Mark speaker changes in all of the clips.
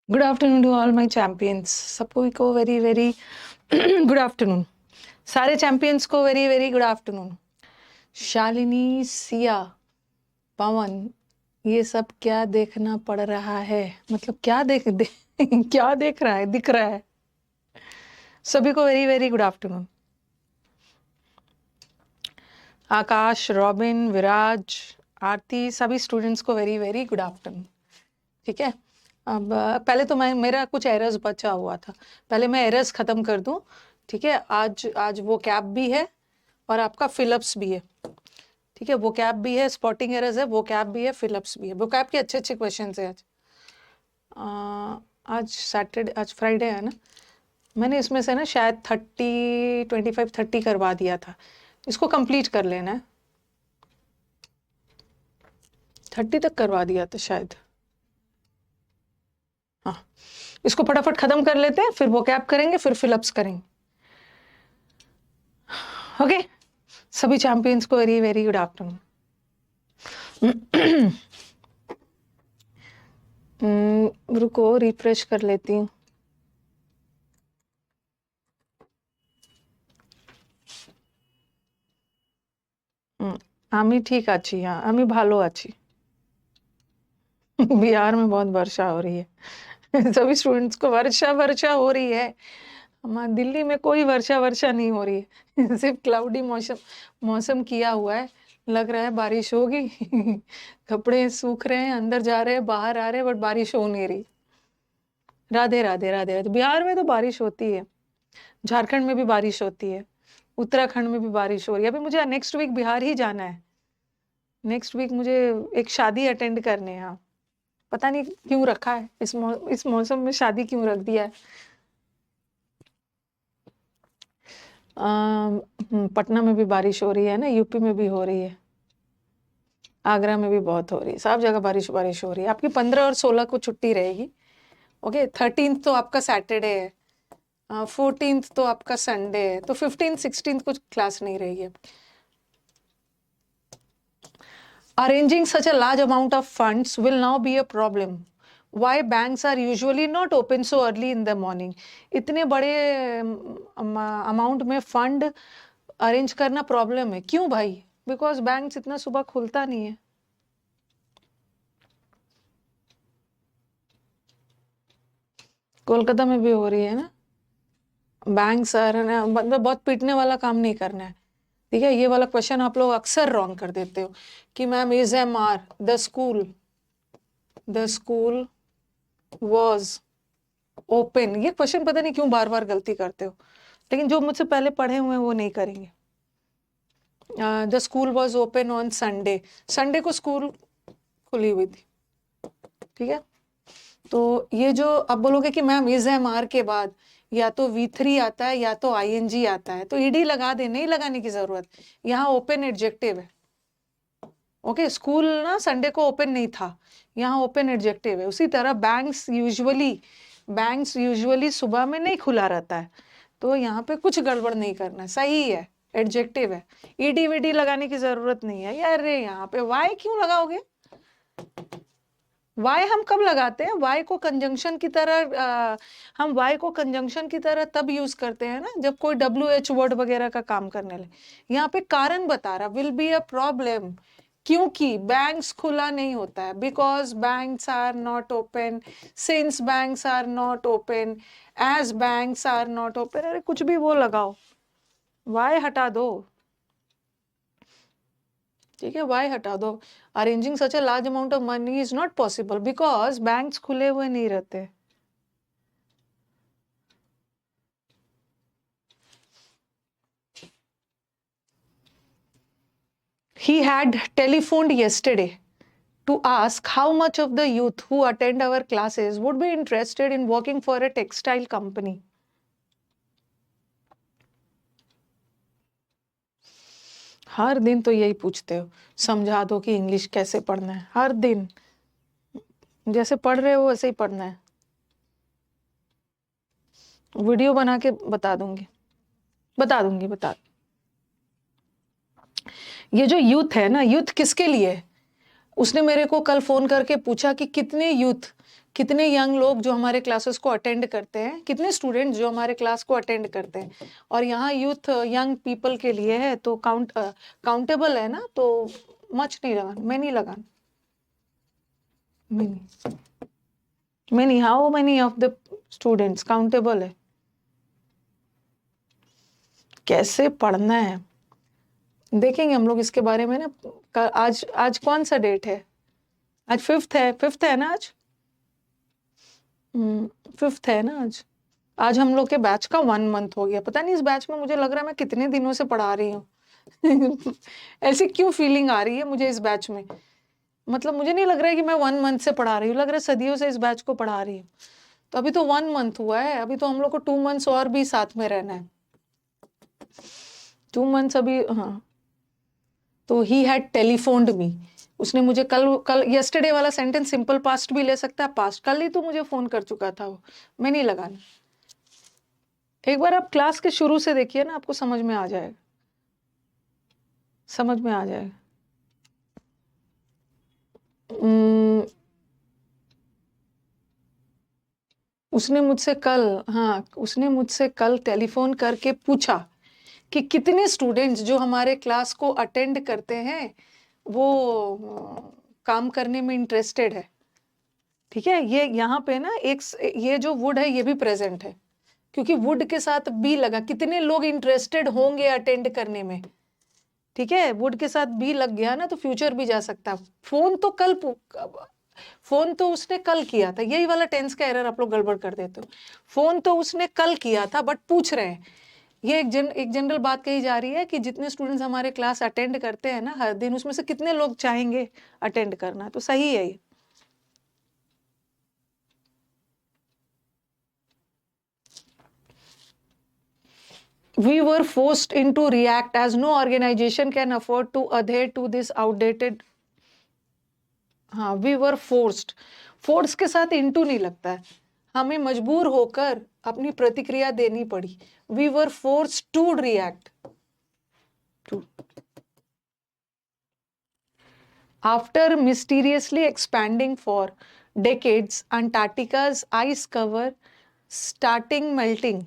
Speaker 1: Good afternoon to all my champions. सबको को very very good afternoon. सारे champions को very very good afternoon. Shalini, Siya, Pawan, ये सब क्या देखना पड़ रहा है? मतलब क्या क्या देख रहा है, दिख रहा है? सभी को वेरी वेरी गुड आफ्टरनून। आकाश, रॉबिन, विराज, आरती, सभी स्टूडेंट्स को वेरी वेरी गुड आफ्टरनून। ठीक है, अब पहले तो मेरा कुछ एरर्स बचा हुआ था, पहले मैं एरर्स खत्म कर दूं। ठीक है, आज वो कैप भी है और आपका फिलअप्स भी है। ठीक है, वो कैप भी है, स्पॉटिंग एरर्स है, वो कैप भी है, फिलअप्स भी है। वो कैप के अच्छे अच्छे क्वेश्चन है आज। आज सैटरडे, आज फ्राइडे है ना। मैंने इसमें से ना शायद 25-30 करवा दिया था। इसको कंप्लीट कर लेना है। 30 तक करवा दिया था शायद। हाँ, इसको फटाफट खत्म कर लेते हैं, फिर वो कैप करेंगे, फिर फिलअप्स करेंगे। ओके, सभी चैंपियंस को वेरी वेरी गुड आफ्टरनून। रुको, रिफ्रेश कर लेती हूँ। আমি ठीक आची, हाँ আমি भालो आची। बिहार में बहुत वर्षा हो रही है। सभी स्टूडेंट्स को वर्षा हो रही है। हमारे दिल्ली में कोई वर्षा नहीं हो रही है। सिर्फ क्लाउडी मौसम मौसम किया हुआ है। लग रहा है बारिश होगी। कपड़े सूख रहे हैं, अंदर जा रहे हैं, बाहर आ रहे हैं, बट बारिश हो नहीं रही। राधे राधे राधे राधे। बिहार में तो बारिश होती है, झारखंड में भी बारिश होती है, उत्तराखंड में भी बारिश हो रही है। अभी मुझे नेक्स्ट वीक बिहार ही जाना है। नेक्स्ट वीक मुझे एक शादी अटेंड करने हैं। हाँ, पता नहीं क्यों रखा है, इस मौसम में शादी क्यों रख दिया है। पटना में भी बारिश हो रही है ना, यूपी में भी हो रही है, आगरा में भी बहुत हो रही है, सब जगह बारिश बारिश हो रही है। आपकी 15 और 16 को छुट्टी रहेगी। ओके, 13 तो आपका सैटरडे है, 14 तो आपका संडे है, तो 15 16 को क्लास नहीं रहेगी। Arranging such a large amount of funds will now be a problem. Why banks are usually not open so early in the morning? इतने बड़े अमाउंट में फंड अरेंज करना प्रॉब्लम है। क्यों भाई? बिकॉज बैंक्स इतना सुबह खुलता नहीं है। कोलकाता में भी हो रही है ना। बैंक्स आर ना, मतलब बहुत पीटने वाला काम नहीं करना है। ठीक है, ये वाला क्वेश्चन आप लोग अक्सर रॉन्ग कर देते हो कि ma'am is am are the school was open. ये क्वेश्चन पता नहीं क्यों बार बार गलती करते हो, लेकिन जो मुझसे पहले पढ़े हुए हैं वो नहीं करेंगे। The school was open on Sunday, Sunday को स्कूल खुली हुई थी। ठीक है, तो ये जो अब बोलोगे कि मैम इज एम आर के बाद या तो V3 आता है या तो ING आता है, तो ईडी लगा दे, नहीं लगाने की जरूरत। यहाँ ओपन एडजेक्टिव है। ओके, स्कूल ना संडे को ओपन नहीं था, यहाँ ओपन एडजेक्टिव है। उसी तरह बैंक्स यूजुअली सुबह में नहीं खुला रहता है, तो यहाँ पे कुछ गड़बड़ नहीं करना, सही है, एडजेक्टिव है। ईडी वीडी लगाने की जरूरत नहीं है यार। रे यहाँ पे वाई क्यों लगाओगे? वाई हम कब लगाते हैं? वाई को कंजंक्शन की तरह हम वाई को कंजंक्शन की तरह तब यूज करते हैं ना, जब कोई WH वर्ड वगैरह का काम करने लगे। यहाँ पे कारण बता रहा, विल बी अ प्रॉब्लम, क्योंकि बैंक्स खुला नहीं होता है। Because banks are not open, since banks are not open, as banks are not open. अरे कुछ भी वो लगाओ, वाई हटा दो। ठीक है, वाई हटा दो। Arranging such a large amount of money is not possible because banks खुले हुए नहीं रहते। He had telephoned yesterday to ask how much of the youth who attend our classes would be interested in working for a textile company. हर दिन तो यही पूछते हो, समझा दो कि इंग्लिश कैसे पढ़ना है। हर दिन जैसे पढ़ रहे हो वैसे ही पढ़ना है। वीडियो बना के बता दूंगी। ये जो यूथ है ना, यूथ किसके लिए है? उसने मेरे को कल फोन करके पूछा कि कितने यूथ कितने यंग लोग जो हमारे क्लासेस को अटेंड करते हैं, कितने स्टूडेंट्स जो हमारे क्लास को अटेंड करते हैं, और यहाँ यूथ यंग पीपल के लिए है तो काउंटेबल है ना, तो मच नहीं लगा, मैनी लगा, many how many of the students countable है। कैसे पढ़ना है देखेंगे हम लोग इसके बारे में ना। आज कौन सा डेट है? आज 5th है ना आज? 5th है ना आज? आज हम लोग के बैच का 1 मंथ हो गया। पता नहीं इस बैच में मुझे लग रहा है मैं कितने दिनों से पढ़ा रही हूँ। ऐसी क्यों फीलिंग आ रही है मुझे इस बैच में? मतलब मुझे नहीं लग रहा है कि मैं 1 मंथ से पढ़ा रही हूँ, लग रहा है सदियों से इस बैच को पढ़ा रही हूँ। तो अभी तो 1 मंथ हुआ है, अभी तो हम लोग को 2 मंथ्स और भी साथ में रहना है। 2 मंथ्स अभी। हाँ, तो ही हैड टेलीफोन्ड मी, उसने मुझे कल यस्टरडे वाला सेंटेंस सिंपल पास्ट भी ले सकता है, पास्ट, कल ही तो मुझे फोन कर चुका था वो, मैं नहीं लगाना। एक बार आप क्लास के शुरू से देखिए ना, आपको समझ में आ जाएगा, समझ में आ जाएगा। उसने मुझसे कल टेलीफोन करके पूछा कि कितने स्टूडेंट्स जो हमारे क्लास को अटेंड करते हैं वो काम करने में इंटरेस्टेड है। ठीक है, ये यहाँ पे ना ये जो वुड है ये भी प्रेजेंट है, क्योंकि वुड के साथ बी लगा, कितने लोग इंटरेस्टेड होंगे अटेंड करने में। ठीक है, वुड के साथ बी लग गया ना तो फ्यूचर भी जा सकता है। फोन तो उसने कल किया था, यही वाला टेंस का एरर आप लोग गड़बड़ कर देते हो। फोन तो उसने कल किया था, बट पूछ रहे हैं, ये एक जनरल बात कही जा रही है कि जितने स्टूडेंट्स हमारे क्लास अटेंड करते हैं ना हर दिन, उसमें से कितने लोग चाहेंगे अटेंड करना, तो सही है ये। We were forced into react as no organization can afford to adhere to this outdated. हाँ, we were forced, फोर्स के साथ into नहीं लगता है, हमें मजबूर होकर अपनी प्रतिक्रिया देनी पड़ी। We were forced to react. After mysteriously expanding for decades, Antarctica's ice cover starting melting.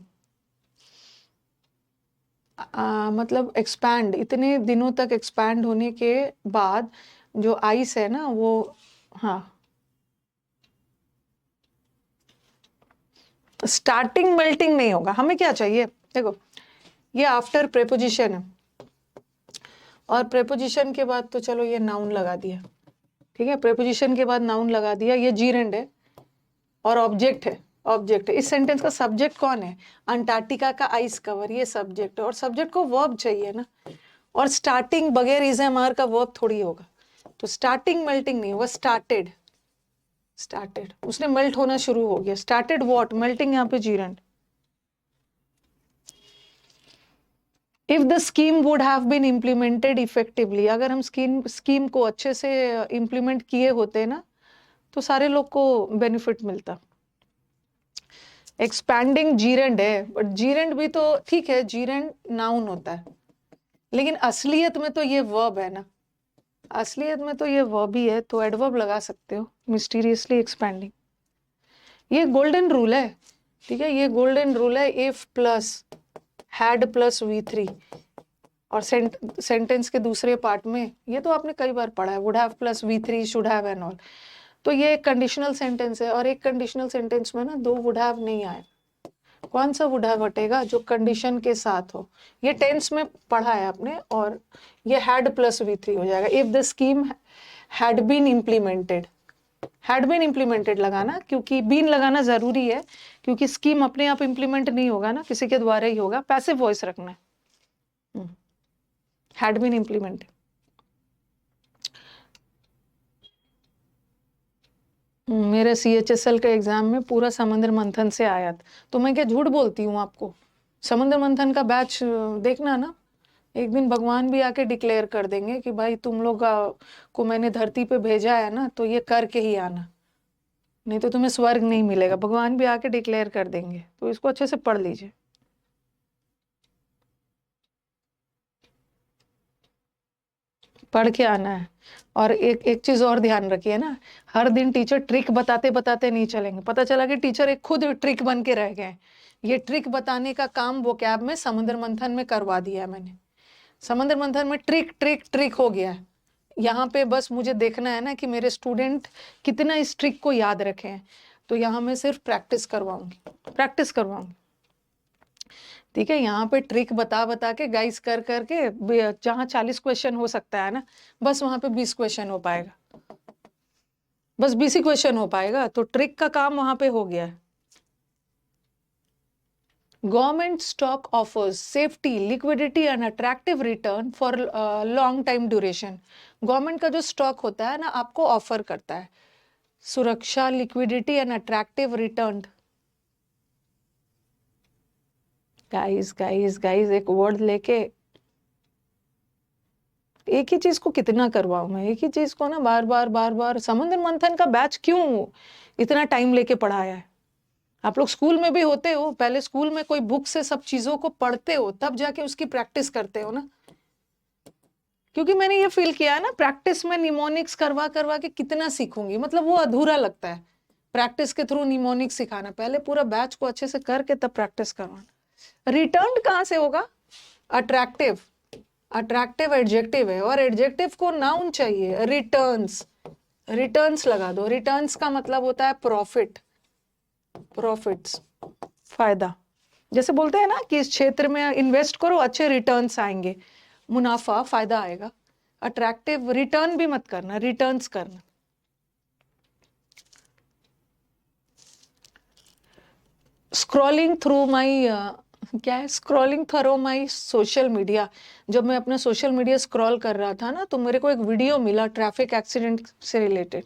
Speaker 1: मतलब एक्सपैंड, इतने दिनों तक एक्सपैंड होने के बाद जो आइस है ना वो, हाँ, स्टार्टिंग मेल्टिंग नहीं होगा। हमें क्या चाहिए, देखो ये आफ्टर प्रेपोजिशन है, और प्रेपोजिशन के बाद तो चलो ये नाउन लगा दिया। ठीक है, प्रेपोजिशन के बाद नाउन लगा दिया, ये जीरेंड है और ऑब्जेक्ट है, ऑब्जेक्ट है। इस सेंटेंस का सब्जेक्ट कौन है? अंटार्कटिका का आइस कवर, ये सब्जेक्ट है, और सब्जेक्ट को वर्ब चाहिए ना, और स्टार्टिंग बगैर इज एम आर का वर्ब थोड़ी होगा, तो स्टार्टिंग मेल्टिंग नहीं होगा, स्टार्टेड, स्टार्टेड, उसने मेल्ट होना शुरू हो गया। स्टार्टेड व्हाट, मेल्टिंग, यहाँ पे जीरेंड। If the scheme would have been implemented effectively, अगर हम स्कीम को अच्छे से इम्प्लीमेंट किए होते ना तो सारे लोग को बेनिफिट मिलता। एक्सपैंडिंग जीरेंड है, बट जीरेंड भी तो ठीक है, जीरेंड नाउन होता है, लेकिन असलियत में तो ये वर्ब है ना, असलियत में तो ये वर्ब ही है, तो एडवर्ब लगा सकते हो, मिस्टीरियसली एक्सपैंडिंग। ये गोल्डन रूल है, ठीक है, ये गोल्डन रूल है। If plus had plus V3, और सेंटेंस के दूसरे पार्ट में, ये तो आपने कई बार पढ़ा है, would have plus V3, should have and all, तो ये एक कंडीशनल सेंटेंस है, और एक कंडीशनल सेंटेंस में ना 2 वुड हैव नहीं आए। कौन सा वुड हैव हटेगा? जो कंडीशन के साथ हो, ये टेंस में पढ़ा है आपने, और ये हैड प्लस V3 हो जाएगा। If the scheme had been implemented, had been implemented लगाना, क्योंकि बीन लगाना जरूरी है, क्योंकि स्कीम अपने आप इम्प्लीमेंट नहीं होगा ना, किसी के द्वारा ही होगा, पैसिव वॉइस रखना है। Had been implemented. मेरे CHSL के एग्जाम में पूरा समुद्र मंथन से आया था, तो मैं क्या झूठ बोलती हूँ आपको? समुद्र मंथन का बैच देखना ना, एक दिन भगवान भी आके डिक्लेयर कर देंगे कि भाई तुम लोग को मैंने धरती पे भेजा है ना, तो ये करके ही आना, नहीं तो तुम्हें स्वर्ग नहीं मिलेगा। भगवान भी आके डिक्लेयर कर देंगे, तो इसको अच्छे से पढ़ लीजिए। पढ़ के आना है। और एक एक चीज और ध्यान रखिए ना, हर दिन टीचर ट्रिक बताते बताते नहीं चलेंगे। पता चला कि टीचर एक खुद ट्रिक बन के रह गए। ये ट्रिक बताने का काम वोकैब में समुद्र मंथन में करवा दिया है मैंने। समुद्र मंथन में ट्रिक ट्रिक ट्रिक हो गया है। यहाँ पे बस मुझे देखना है ना कि मेरे स्टूडेंट कितना इस ट्रिक को याद रखे हैं। तो यहाँ मैं सिर्फ प्रैक्टिस करवाऊंगी। ठीक है, यहाँ पे ट्रिक बता बता के गाइस कर करके जहाँ 40 क्वेश्चन हो सकता है ना, बस वहां पे 20 क्वेश्चन हो पाएगा, बस 20 ही क्वेश्चन हो पाएगा। तो ट्रिक का काम वहां पे हो गया है। Government stock offers safety, liquidity and attractive return for long time duration. Government का जो स्टॉक होता है ना, आपको ऑफर करता है सुरक्षा, liquidity and attractive return. Guys एक वर्ड लेके एक ही चीज को कितना करवाऊं मैं, एक ही चीज को ना बार बार। समुद्र मंथन का बैच क्यों इतना टाइम लेके पढ़ाया है? आप लोग स्कूल में भी होते हो, पहले स्कूल में कोई बुक से सब चीजों को पढ़ते हो, तब जाके उसकी प्रैक्टिस करते हो ना। क्योंकि मैंने ये फील किया है ना, प्रैक्टिस में निमोनिक्स करवा करवा के कितना सीखूंगी, मतलब वो अधूरा लगता है। प्रैक्टिस के थ्रू निमोनिक्स सिखाना, पहले पूरा बैच को अच्छे से करके तब प्रैक्टिस करवाना। रिटर्न कहाँ से होगा? अट्रैक्टिव, अट्रैक्टिव एडजेक्टिव है, और एडजेक्टिव को नाउन चाहिए। रिटर्न्स, रिटर्न्स लगा दो। रिटर्न्स का मतलब होता है प्रॉफिट, प्रॉफिट्स, फायदा। जैसे बोलते हैं ना कि इस क्षेत्र में इन्वेस्ट करो, अच्छे रिटर्न्स आएंगे, मुनाफा, फायदा आएगा। अट्रैक्टिव रिटर्न भी मत करना, रिटर्न्स करना। स्क्रॉलिंग थ्रू माई क्या है, scrolling through my social media. जब मैं अपना सोशल मीडिया स्क्रॉल कर रहा था ना, तो मेरे को एक वीडियो मिला ट्रैफिक एक्सीडेंट से रिलेटेड।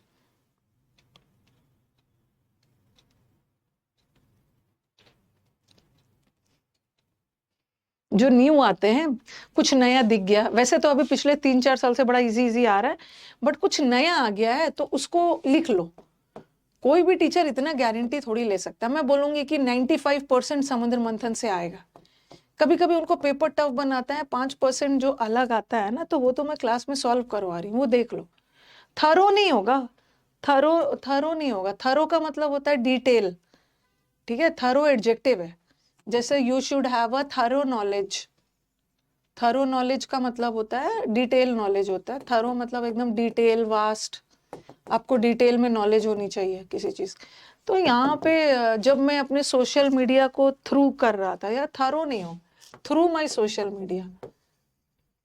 Speaker 1: जो न्यू आते हैं, कुछ नया दिख गया। वैसे तो अभी पिछले 3-4 साल से बड़ा इजी इजी आ रहा है, बट कुछ नया आ गया है तो उसको लिख लो। कोई भी टीचर इतना गारंटी थोड़ी ले सकता है। मैं बोलूंगी कि 95% समुद्र मंथन से आएगा। कभी कभी उनको पेपर टफ बनाता है, 5% जो अलग आता है ना, तो वो तो मैं क्लास में सॉल्व करवा रही हूँ, वो देख लो। थरो नहीं होगा, थरो नहीं होगा। थरो का मतलब होता है डिटेल, ठीक है। थरो एडजेक्टिव है। जैसे you should have a thorough knowledge. Thorough knowledge का मतलब होता है डिटेल नॉलेज होता है। थरो मतलब एकदम डिटेल, वास्ट, आपको डिटेल में नॉलेज होनी चाहिए किसी चीज। तो यहाँ पे जब मैं अपने सोशल मीडिया को थ्रू कर रहा था, या थरो नहीं हो, थ्रू माई सोशल मीडिया,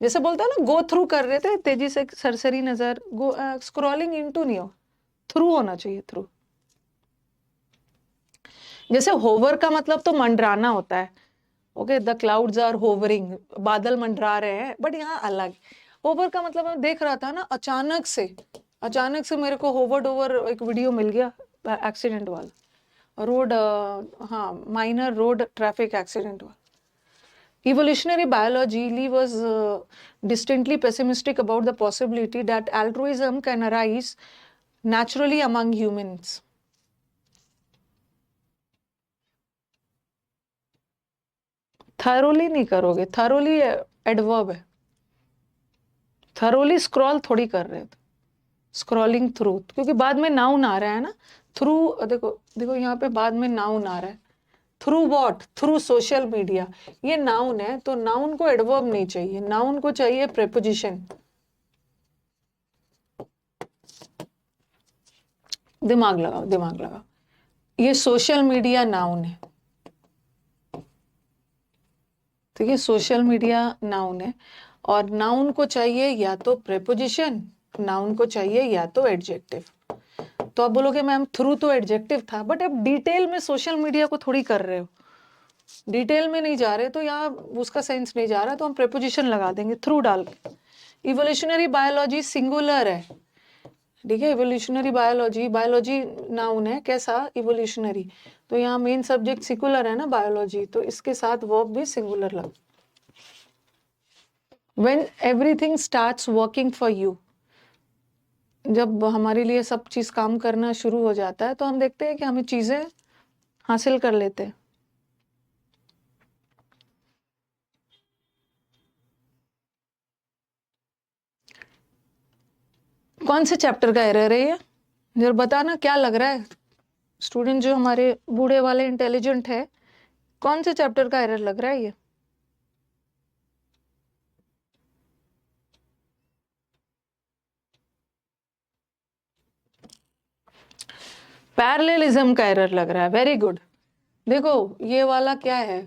Speaker 1: जैसे बोलते हैं ना, गो थ्रू कर रहे थे तेजी से, सरसरी नजर, गो स्क्रॉलिंग इनटू नहीं हो, थ्रू होना चाहिए, थ्रू। जैसे होवर का मतलब तो मंडराना होता है। Okay, the clouds are hovering, बादल मंडरा रहे हैं, बट यहाँ अलग। होवर का मतलब मैं देख रहा था ना, अचानक से मेरे को होवर्ड ओवर एक वीडियो मिल गया एक्सीडेंट वाला, रोड, हाँ, माइनर रोड ट्रैफिक एक्सीडेंट वाला। Evolutionary biology, Lee was distinctly pessimistic about the possibility that altruism can arise naturally among humans. thoroughly नहीं करोगे, thoroughly एडवर्ब है। thoroughly स्क्रॉल थोड़ी कर रहे थे, स्क्रॉलिंग थ्रू, क्योंकि बाद में नाउन आ रहा है ना। थ्रू, देखो देखो यहाँ पे बाद में नाउन आ रहा है। Through what? Through social media. ये नाउन है, तो नाउन को एडवर्ब नहीं चाहिए, नाउन को चाहिए प्रेपोजिशन। दिमाग लगाओ, दिमाग लगाओ। ये सोशल मीडिया नाउन है, ठीक है, सोशल मीडिया नाउन है। और नाउन को चाहिए या तो प्रेपोजिशन, नाउन को चाहिए या तो एडजेक्टिव। तो आप बोलोगे मैम थ्रू तो एडजेक्टिव था, बट अब डिटेल में सोशल मीडिया को थोड़ी कर रहे हो, डिटेल में नहीं जा रहे, तो यहाँ उसका सेंस नहीं जा रहा, तो हम प्रेपोजिशन लगा देंगे थ्रू डाल के। इवोल्यूशनरी बायोलॉजी सिंगुलर है, ठीक है। इवोल्यूशनरी बायोलॉजी, बायोलॉजी नाउन है, कैसा? इवोल्यूशनरी। तो यहाँ मेन सब्जेक्ट सिंगुलर है ना, बायोलॉजी, तो इसके साथ वर्ब भी सिंगुलर लग। When everything starts working for you, जब हमारे लिए सब चीज काम करना शुरू हो जाता है, तो हम देखते हैं कि हमें चीजें हासिल कर लेते हैं। कौन से चैप्टर का एरर है ये, जरा बताना क्या लग रहा है। स्टूडेंट जो हमारे बूढ़े वाले इंटेलिजेंट है, कौन से चैप्टर का एरर लग रहा है ये। पैरेललिज्म का एरर लग रहा है, वेरी गुड। देखो ये वाला क्या है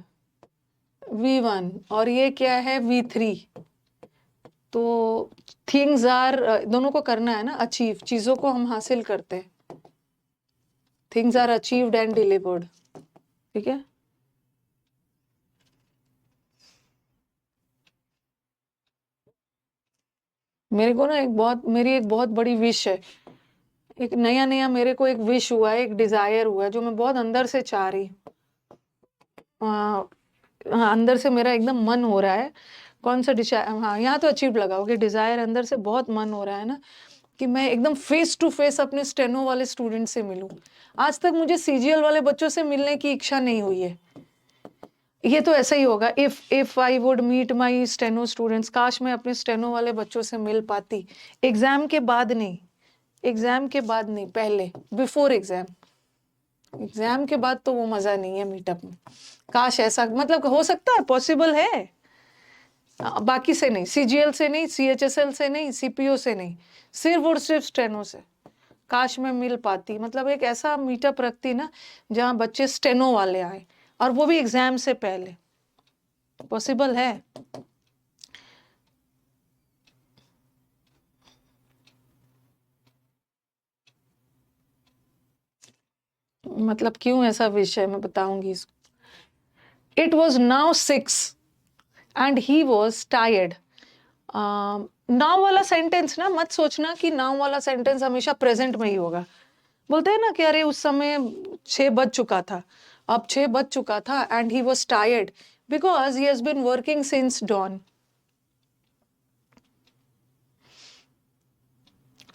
Speaker 1: V1 और ये क्या है V3, तो थिंग्स आर, दोनों को करना है ना, अचीव, चीजों को हम हासिल करते हैं, things are achieved and delivered, ठीक है। मेरे को ना मेरी एक बहुत बड़ी विश है, एक नया नया मेरे को एक विश हुआ है, एक डिजायर हुआ है जो मैं बहुत अंदर से चाह रही हूँ। हाँ, अंदर से मेरा एकदम मन हो रहा है। कौन सा डिजायर, हाँ यहाँ तो अचीव लगाओगे, डिजायर अंदर से बहुत मन हो रहा है ना कि मैं एकदम फेस टू फेस अपने स्टेनो वाले स्टूडेंट से मिलूं। आज तक मुझे सीजीएल वाले बच्चों से मिलने की इच्छा नहीं हुई है। ये तो ऐसा ही होगा, if I would meet my steno students, काश मैं अपने स्टेनो वाले बच्चों से मिल पाती। एग्जाम के बाद नहीं, एग्जाम के बाद नहीं, पहले, बिफोर एग्जाम। एग्जाम के बाद तो वो मजा नहीं है मीटअप में। काश ऐसा, मतलब हो सकता है, पॉसिबल है। बाकी से नहीं, सीजीएल से नहीं, सीएचएसएल से नहीं, सीपीओ से नहीं, सिर्फ और सिर्फ स्टेनो से। काश मैं मिल पाती, मतलब एक ऐसा मीटअप रखती ना जहाँ बच्चे स्टेनो वाले आए, और वो भी एग्जाम से पहले। पॉसिबल है। मतलब क्यों ऐसा विषय मैं बताऊंगी इसको। It was now 6 and he was tired. Now वाला सेंटेंस ना मत सोचना कि नाउ वाला सेंटेंस हमेशा प्रेजेंट में ही होगा। बोलते हैं ना कि अरे उस समय 6 बज चुका था, अब 6 बज चुका था, and he was tired because he has been working since dawn.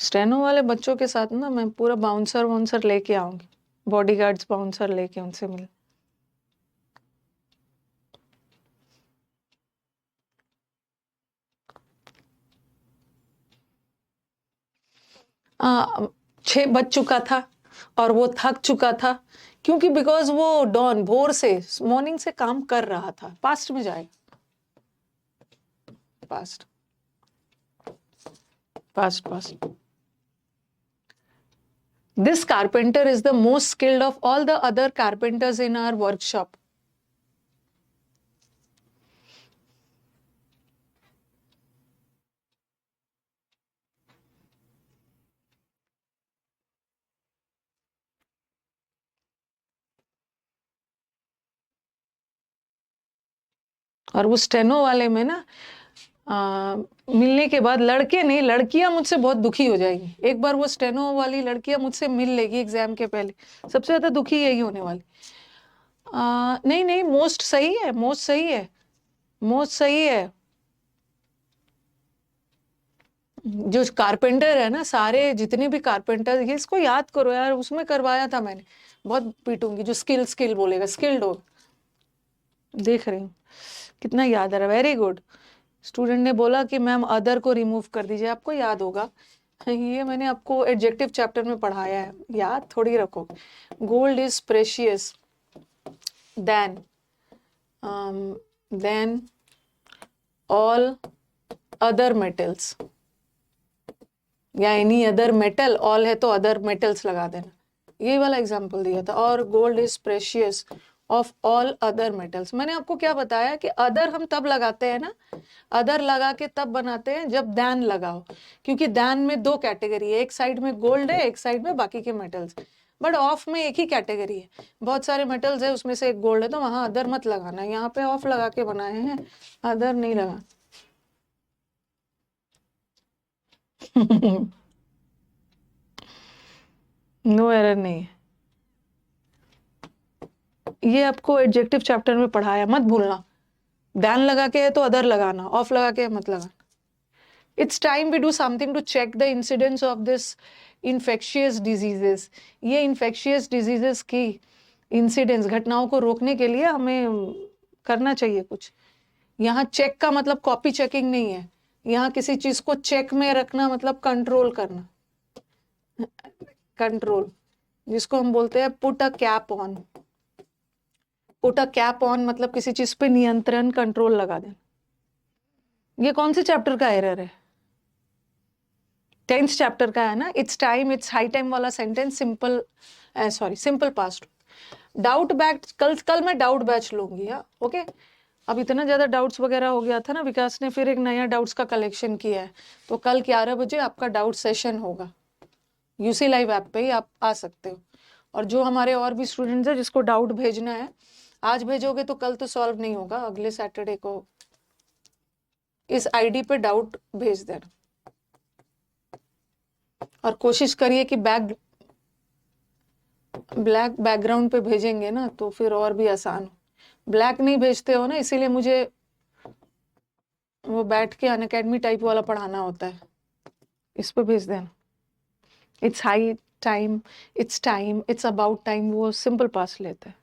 Speaker 1: Steno वाले बच्चों के साथ ना मैं पूरा बाउंसर वाउंसर लेके आऊंगी, बॉडीगार्ड्स बाउंसर लेके उनसे मिल। आ, 6 बज चुका था और वो थक चुका था, क्योंकि बिकॉज वो डॉन, भोर से, मॉर्निंग से काम कर रहा था। पास्ट में जाएगा, past, past, past. This carpenter is the most skilled of all the other carpenters in our workshop. और वो स्टेनो वाले में ना मिलने के बाद लड़के नहीं, लड़कियां मुझसे बहुत दुखी हो जाएगी। एक बार वो स्टेनो वाली लड़कियां मुझसे मिल लेगी एग्जाम के पहले, सबसे ज्यादा दुखी यही होने वाली। नहीं नहीं, मोस्ट सही है, मोस्ट सही है, मोस्ट सही है। जो कारपेंटर है ना, सारे जितने भी कारपेंटर, ये इसको याद करो यार, उसमें करवाया था मैंने। बहुत पीटूंगी जो स्किल स्किल बोलेगा, स्किल्ड हो। देख रही हूँ कितना याद आ रहा है, वेरी गुड। स्टूडेंट ने बोला कि मैम अदर को रिमूव कर दीजिए, आपको याद होगा, ये मैंने आपको एडजेक्टिव चैप्टर में पढ़ाया है, याद थोड़ी रखो। Gold is precious then all other metals, या एनी अदर मेटल, ऑल है तो अदर मेटल्स लगा देना, ये वाला एग्जाम्पल दिया था। और gold is precious of all other metals. मैंने आपको क्या बताया कि अदर हम तब लगाते हैं ना, अदर लगा के तब बनाते हैं जब दैन लगाओ, क्योंकि दैन में 2 कैटेगरी है, एक साइड में गोल्ड है, एक साइड में बाकी के मेटल्स। बट ऑफ में एक ही कैटेगरी है, बहुत सारे मेटल्स है, उसमें से एक गोल्ड है, तो वहां अदर मत लगाना। यहाँ पे ऑफ लगा के बनाए हैं, अदर नहीं लगा। नो एरर नहीं है, ये आपको एडजेक्टिव चैप्टर में पढ़ाया, मत भूलना। दैन लगा के है तो अदर लगाना, ऑफ लगा के मत लगाना। It's time we do something to check the incidence of this infectious diseases. ये इन्फेक्शियस डिजीजेस की इंसिडेंस, घटनाओं को रोकने के लिए हमें करना चाहिए कुछ। यहाँ चेक का मतलब कॉपी चेकिंग नहीं है, यहाँ किसी चीज को चेक में रखना मतलब कंट्रोल करना। कंट्रोल, जिसको हम बोलते हैं put a cap on. Put a cap on मतलब किसी चीज पे नियंत्रण, कंट्रोल लगा देना। ये कौन से चैप्टर का एरर है? 10th चैप्टर का है ना। It's time, it's high time वाला sentence simple, sorry simple past. Doubt batch, कल मैं डाउट बैच लूंगी। हाँ ओके। अब इतना ज्यादा डाउट्स वगैरह हो गया था ना, विकास ने फिर एक नया डाउट्स का कलेक्शन किया है। तो कल 11 बजे आपका डाउट सेशन होगा, यूसी लाइव ऐप पे ही आप आ सकते हो। और जो हमारे और भी स्टूडेंट्स हैं जिसको डाउट भेजना है, आज भेजोगे तो कल तो सॉल्व नहीं होगा, अगले सैटरडे को इस आईडी पे डाउट भेज देना। और कोशिश करिए कि ब्लैक बैकग्राउंड पे भेजेंगे ना तो फिर और भी आसान हो। ब्लैक नहीं भेजते हो ना, इसीलिए मुझे वो बैठ के अनअकैडमी टाइप वाला पढ़ाना होता है। इस पे भेज देना। It's high time, it's about time, वो सिंपल पास लेते हैं।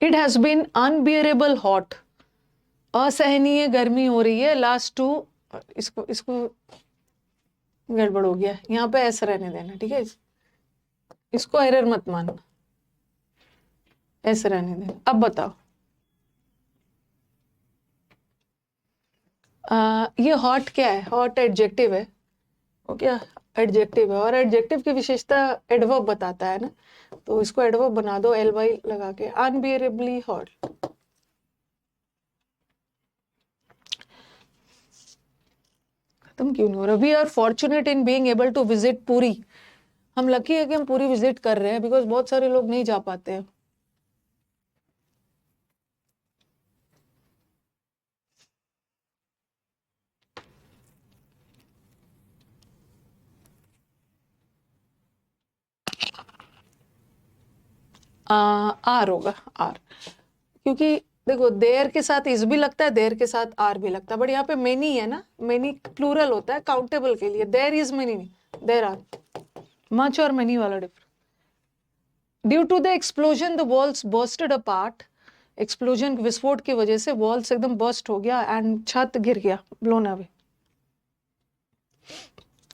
Speaker 1: It has been unbearable hot, असहनीय गर्मी हो रही है लास्ट 2, इसको इसको गड़बड़ हो गया, यहाँ पे ऐसा रहने देना, ठीक है। इसको एरर मत मानना, ऐसे रहने देना। अब बताओ, ये हॉट क्या है? हॉट एडजेक्टिव है, ओके। एडजेक्टिव है, और एडजेक्टिव की विशेषता एडवर्ब बताता है ना, तो इसको एडवर्ब बना दो एल वाई लगा के, अनबियरेबली हॉट। खत्म क्यों नहीं हो रहा? We are fortunate in being able to visit Puri. हम लकी है कि हम पूरी विजिट कर रहे हैं, बिकॉज बहुत सारे लोग नहीं जा पाते हैं। आर होगा, आर। क्योंकि देखो देर के साथ इस भी लगता है, देर के साथ आर भी लगता है, बट यहाँ पे मेनी है ना, मेनी प्लूरल होता है काउंटेबल के लिए, देर इज मेनी नहीं, देर आर। मच और मेनी वाला difference. Due to the explosion the walls bursted apart. Explosion, विस्फोट की वजह से वॉल्स एकदम बर्स्ट हो गया एंड छत गिर गया, ब्लोन अवे।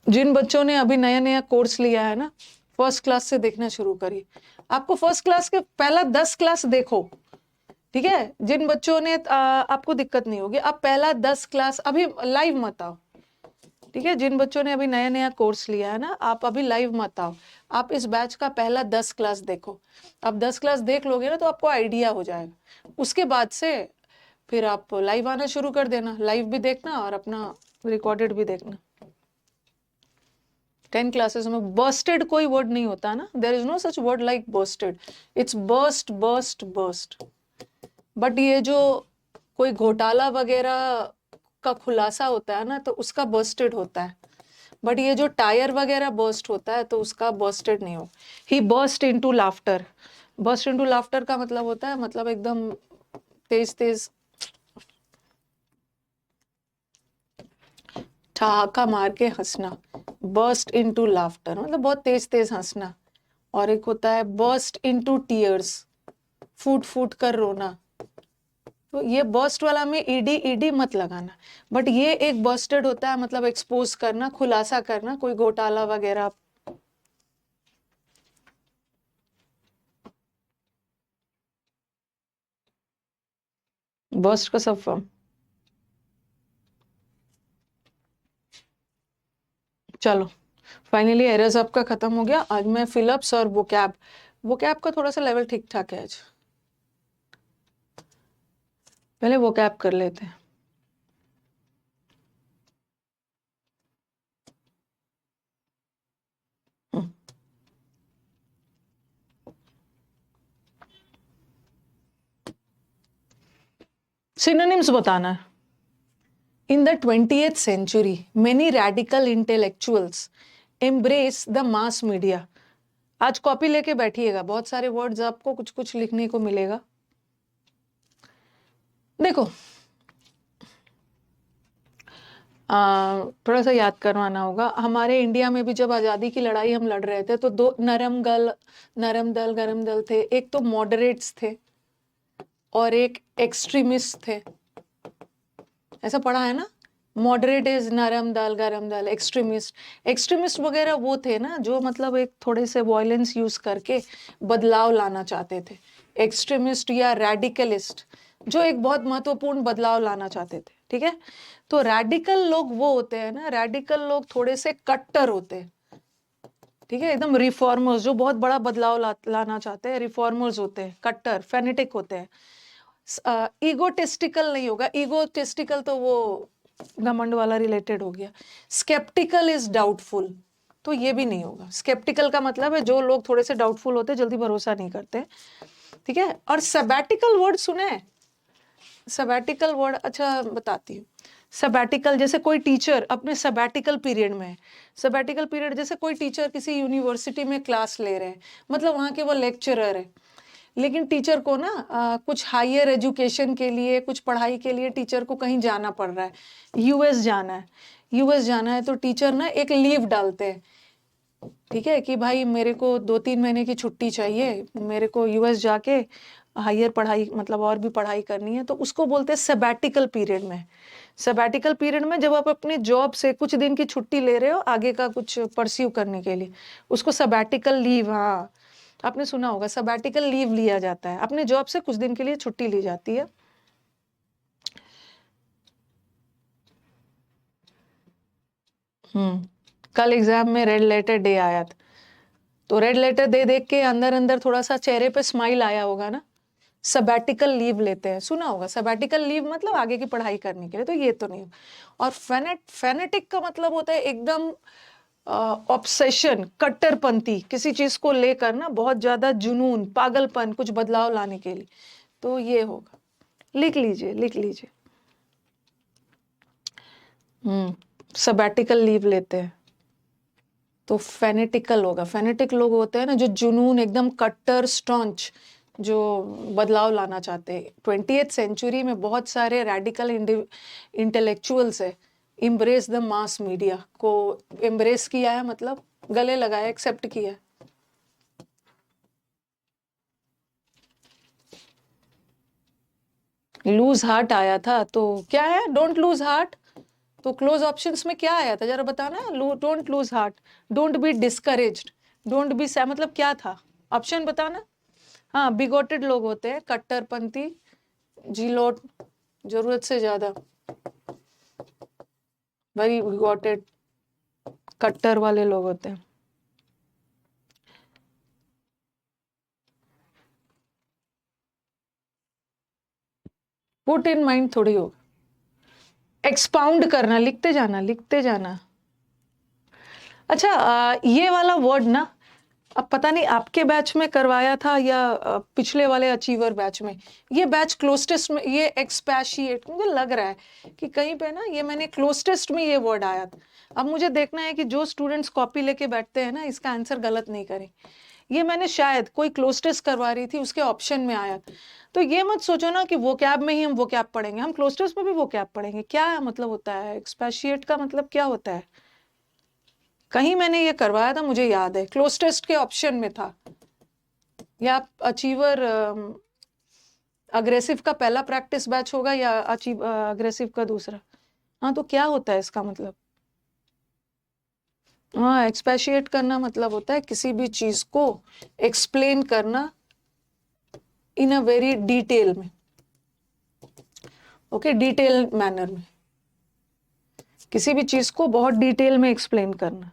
Speaker 1: जिन बच्चों ने अभी नया नया कोर्स लिया है ना, फर्स्ट क्लास से देखना शुरू करिए। आपको फर्स्ट क्लास के पहला 10 क्लास देखो, ठीक है। जिन बच्चों ने आपको दिक्कत नहीं होगी, आप पहला 10 क्लास अभी लाइव मत आओ, ठीक है। जिन बच्चों ने अभी नया नया कोर्स लिया है ना, आप अभी लाइव मत आओ, आप इस बैच का पहला 10 क्लास देखो। आप 10 क्लास देख लोगे ना तो आपको आइडिया हो जाएगा। उसके बाद से फिर आप लाइव आना शुरू कर देना, लाइव भी देखना और अपना रिकॉर्डेड भी देखना। 10 क्लासेस में बर्स्टेड कोई वर्ड नहीं होता ना, there is no such word like bursted, it's burst burst burst. But ये जो कोई घोटाला वगैरह का खुलासा होता है ना, तो उसका बर्स्टेड होता है। बट ये जो टायर वगैरह बर्स्ट होता है तो उसका बर्स्टेड नहीं हो। He burst into laughter. Burst into laughter का मतलब होता है, मतलब एकदम तेज तेज ठहाका मार के हंसना। बर्स्ट इनटू लाफ्टर मतलब बहुत तेज तेज हंसना। और एक होता है बर्स्ट इनटू टीयर्स, फूट फूट कर रोना। तो ये बर्स्ट वाला में ईडी ईडी मत लगाना, बट ये एक बर्स्टेड होता है, मतलब एक्सपोज करना, खुलासा करना, कोई घोटाला वगैरह। बर्स्ट का सब फॉर्म। चलो फाइनली एरर्स आपका खत्म हो गया। आज मैं फिलअप्स और वोकैब का थोड़ा सा लेवल ठीक ठाक है आज। पहले वोकैब कर लेते हैं। सिनोनिम्स बताना है। In the 20th century, many radical intellectuals embrace the mass media. आज कॉपी लेके बैठिएगा, बहुत सारे वर्ड्स आपको कुछ कुछ लिखने को मिलेगा। देखो थोड़ा सा याद करवाना होगा। हमारे इंडिया में भी जब आज़ादी की लड़ाई हम लड़ रहे थे तो दो नरम दल गरम दल थे। एक तो मॉडरेट्स थे, और एक एक्सट्रीमिस्ट थे, ऐसा पढ़ा है ना। मॉडरेट इज नरम दाल गरम दाल, एक्सट्रीमिस्ट वगैरह वो थे ना जो मतलब एक थोड़े से वायलेंस यूज करके बदलाव लाना चाहते थे। एक्सट्रीमिस्ट या रेडिकलिस्ट जो एक बहुत महत्वपूर्ण बदलाव लाना चाहते थे, ठीक है। तो रेडिकल लोग वो होते हैं ना, रेडिकल लोग थोड़े से कट्टर होते हैं, ठीक है, एकदम रिफॉर्मर्स जो बहुत बड़ा बदलाव लाना चाहते हैं, रिफॉर्मर्स होते हैं, कट्टर फेनेटिक होते हैं। ईगोटेस्टिकल नहीं होगा, ईगोटेस्टिकल तो वो घमंड वाला रिलेटेड हो गया। स्केप्टिकल इज डाउटफुल, तो ये भी नहीं होगा। स्केप्टिकल का मतलब है जो लोग थोड़े से डाउटफुल होते हैं, जल्दी भरोसा नहीं करते, ठीक है। और सबैटिकल वर्ड सुने हैं? सबैटिकल वर्ड, अच्छा बताती हूँ। सबैटिकल जैसे कोई टीचर अपने सबैटिकल पीरियड में है। सबैटिकल पीरियड जैसे कोई टीचर किसी यूनिवर्सिटी में क्लास ले रहे हैं, मतलब वहाँ के वो लेक्चरर है, लेकिन टीचर को ना कुछ हायर एजुकेशन के लिए, कुछ पढ़ाई के लिए टीचर को कहीं जाना पड़ रहा है, यूएस जाना है, यूएस जाना है, तो टीचर ना एक लीव डालते हैं, ठीक है, कि भाई मेरे को 2-3 महीने की छुट्टी चाहिए, मेरे को यूएस जाके हायर पढ़ाई मतलब और भी पढ़ाई करनी है, तो उसको बोलते हैं सबैटिकल पीरियड में। सबैटिकल पीरियड में जब आप अपनी जॉब से कुछ दिन की छुट्टी ले रहे हो आगे का कुछ परस्यू करने के लिए, उसको सबैटिकल लीव, हाँ आपने सुना होगा, सबैटिकल लीव लिया जाता है, अपने जॉब से कुछ दिन के लिए छुट्टी ली जाती है। कल एग्जाम में रेड लेटर डे आया था, तो रेड लेटर दे देख के अंदर अंदर थोड़ा सा चेहरे पे स्माइल आया होगा ना। सबैटिकल लीव लेते हैं, सुना होगा, सबैटिकल लीव मतलब आगे की पढ़ाई करने के लिए, तो ये तो नहीं। और फेनेटिक का मतलब होता है एकदम ऑब्सेशन, कट्टरपंथी, किसी चीज को लेकर ना बहुत ज्यादा जुनून, पागलपन, कुछ बदलाव लाने के लिए, तो ये होगा। लिख लीजिए, लिख लीजिए। सबैटिकल लीव लेते हैं तो फेनेटिकल होगा। फेनेटिक लोग होते हैं ना जो जुनून, एकदम कट्टर, स्टॉन्च, जो बदलाव लाना चाहते हैं। 20th सेंचुरी में बहुत सारे रेडिकल इंटेलेक्चुअल्स है, इम्ब्रेस द मास मीडिया को इम्ब्रेस किया है, मतलब गले लगाया, एक्सेप्ट किया है। लूज हार्ट आया था, तो क्या है, डोंट लूज हार्ट, तो क्लोज ऑप्शंस में क्या आया था जरा बताना। Don't lose heart, don't be discouraged, don't be sad, मतलब क्या था ऑप्शन बताना। हाँ, बिगोटेड लोग होते हैं, कट्टरपंथी, जीलोट, जरूरत से ज्यादा, वेरी बिगोटेड, कट्टर वाले लोग होते हैं। पुट इन माइंड थोड़ी हो, एक्सपाउंड करना, लिखते जाना, लिखते जाना। अच्छा, ये वाला वर्ड ना, अब पता नहीं आपके बैच में करवाया था या पिछले वाले अचीवर बैच में, ये बैच क्लोज टेस्ट में, ये एक्सपैशिएट, मुझे लग रहा है कि कहीं पे ना ये मैंने क्लोज टेस्ट में ये वर्ड आया था। अब मुझे देखना है कि जो स्टूडेंट्स कॉपी लेके बैठते हैं ना, इसका आंसर गलत नहीं करें। ये मैंने शायद कोई क्लोज टेस्ट करवा रही थी, उसके ऑप्शन में आया। तो ये मत सोचो ना कि वो कैब में ही हम वो कैब पढ़ेंगे, हम क्लोज टेस्ट में भी वो कैब पढ़ेंगे। क्या मतलब होता है एक्सपैशिएट का, मतलब क्या होता है? कहीं मैंने ये करवाया था, मुझे याद है, क्लोज टेस्ट के ऑप्शन में था। या अचीवर अग्रेसिव का पहला प्रैक्टिस बैच होगा या अचीव अग्रेसिव का दूसरा। हाँ, तो क्या होता है इसका मतलब? हाँ, एक्सपेशिएट करना मतलब होता है किसी भी चीज को एक्सप्लेन करना इन अ वेरी डिटेल में, ओके, डिटेल मैनर में, किसी भी चीज को बहुत डिटेल में एक्सप्लेन करना,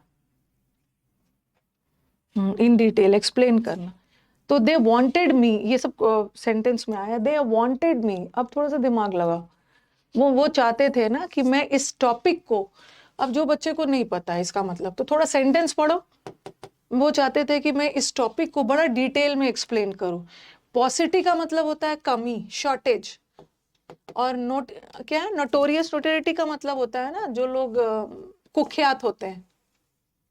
Speaker 1: इन डिटेल एक्सप्लेन करना। तो दे वांटेड मी, ये सब सेंटेंस में आया, दे वांटेड मी। अब थोड़ा सा दिमाग लगाओ, वो चाहते थे ना कि मैं इस टॉपिक को, अब जो बच्चे को नहीं पता है इसका मतलब, तो थोड़ा सेंटेंस पढ़ो। वो चाहते थे कि मैं इस टॉपिक को बड़ा डिटेल में एक्सप्लेन करूं। पॉसिटी का मतलब होता है कमी, शॉर्टेज। और नोट क्या है, नोटोरियस, नोटोरिटी का मतलब होता है ना जो लोग कुख्यात होते हैं,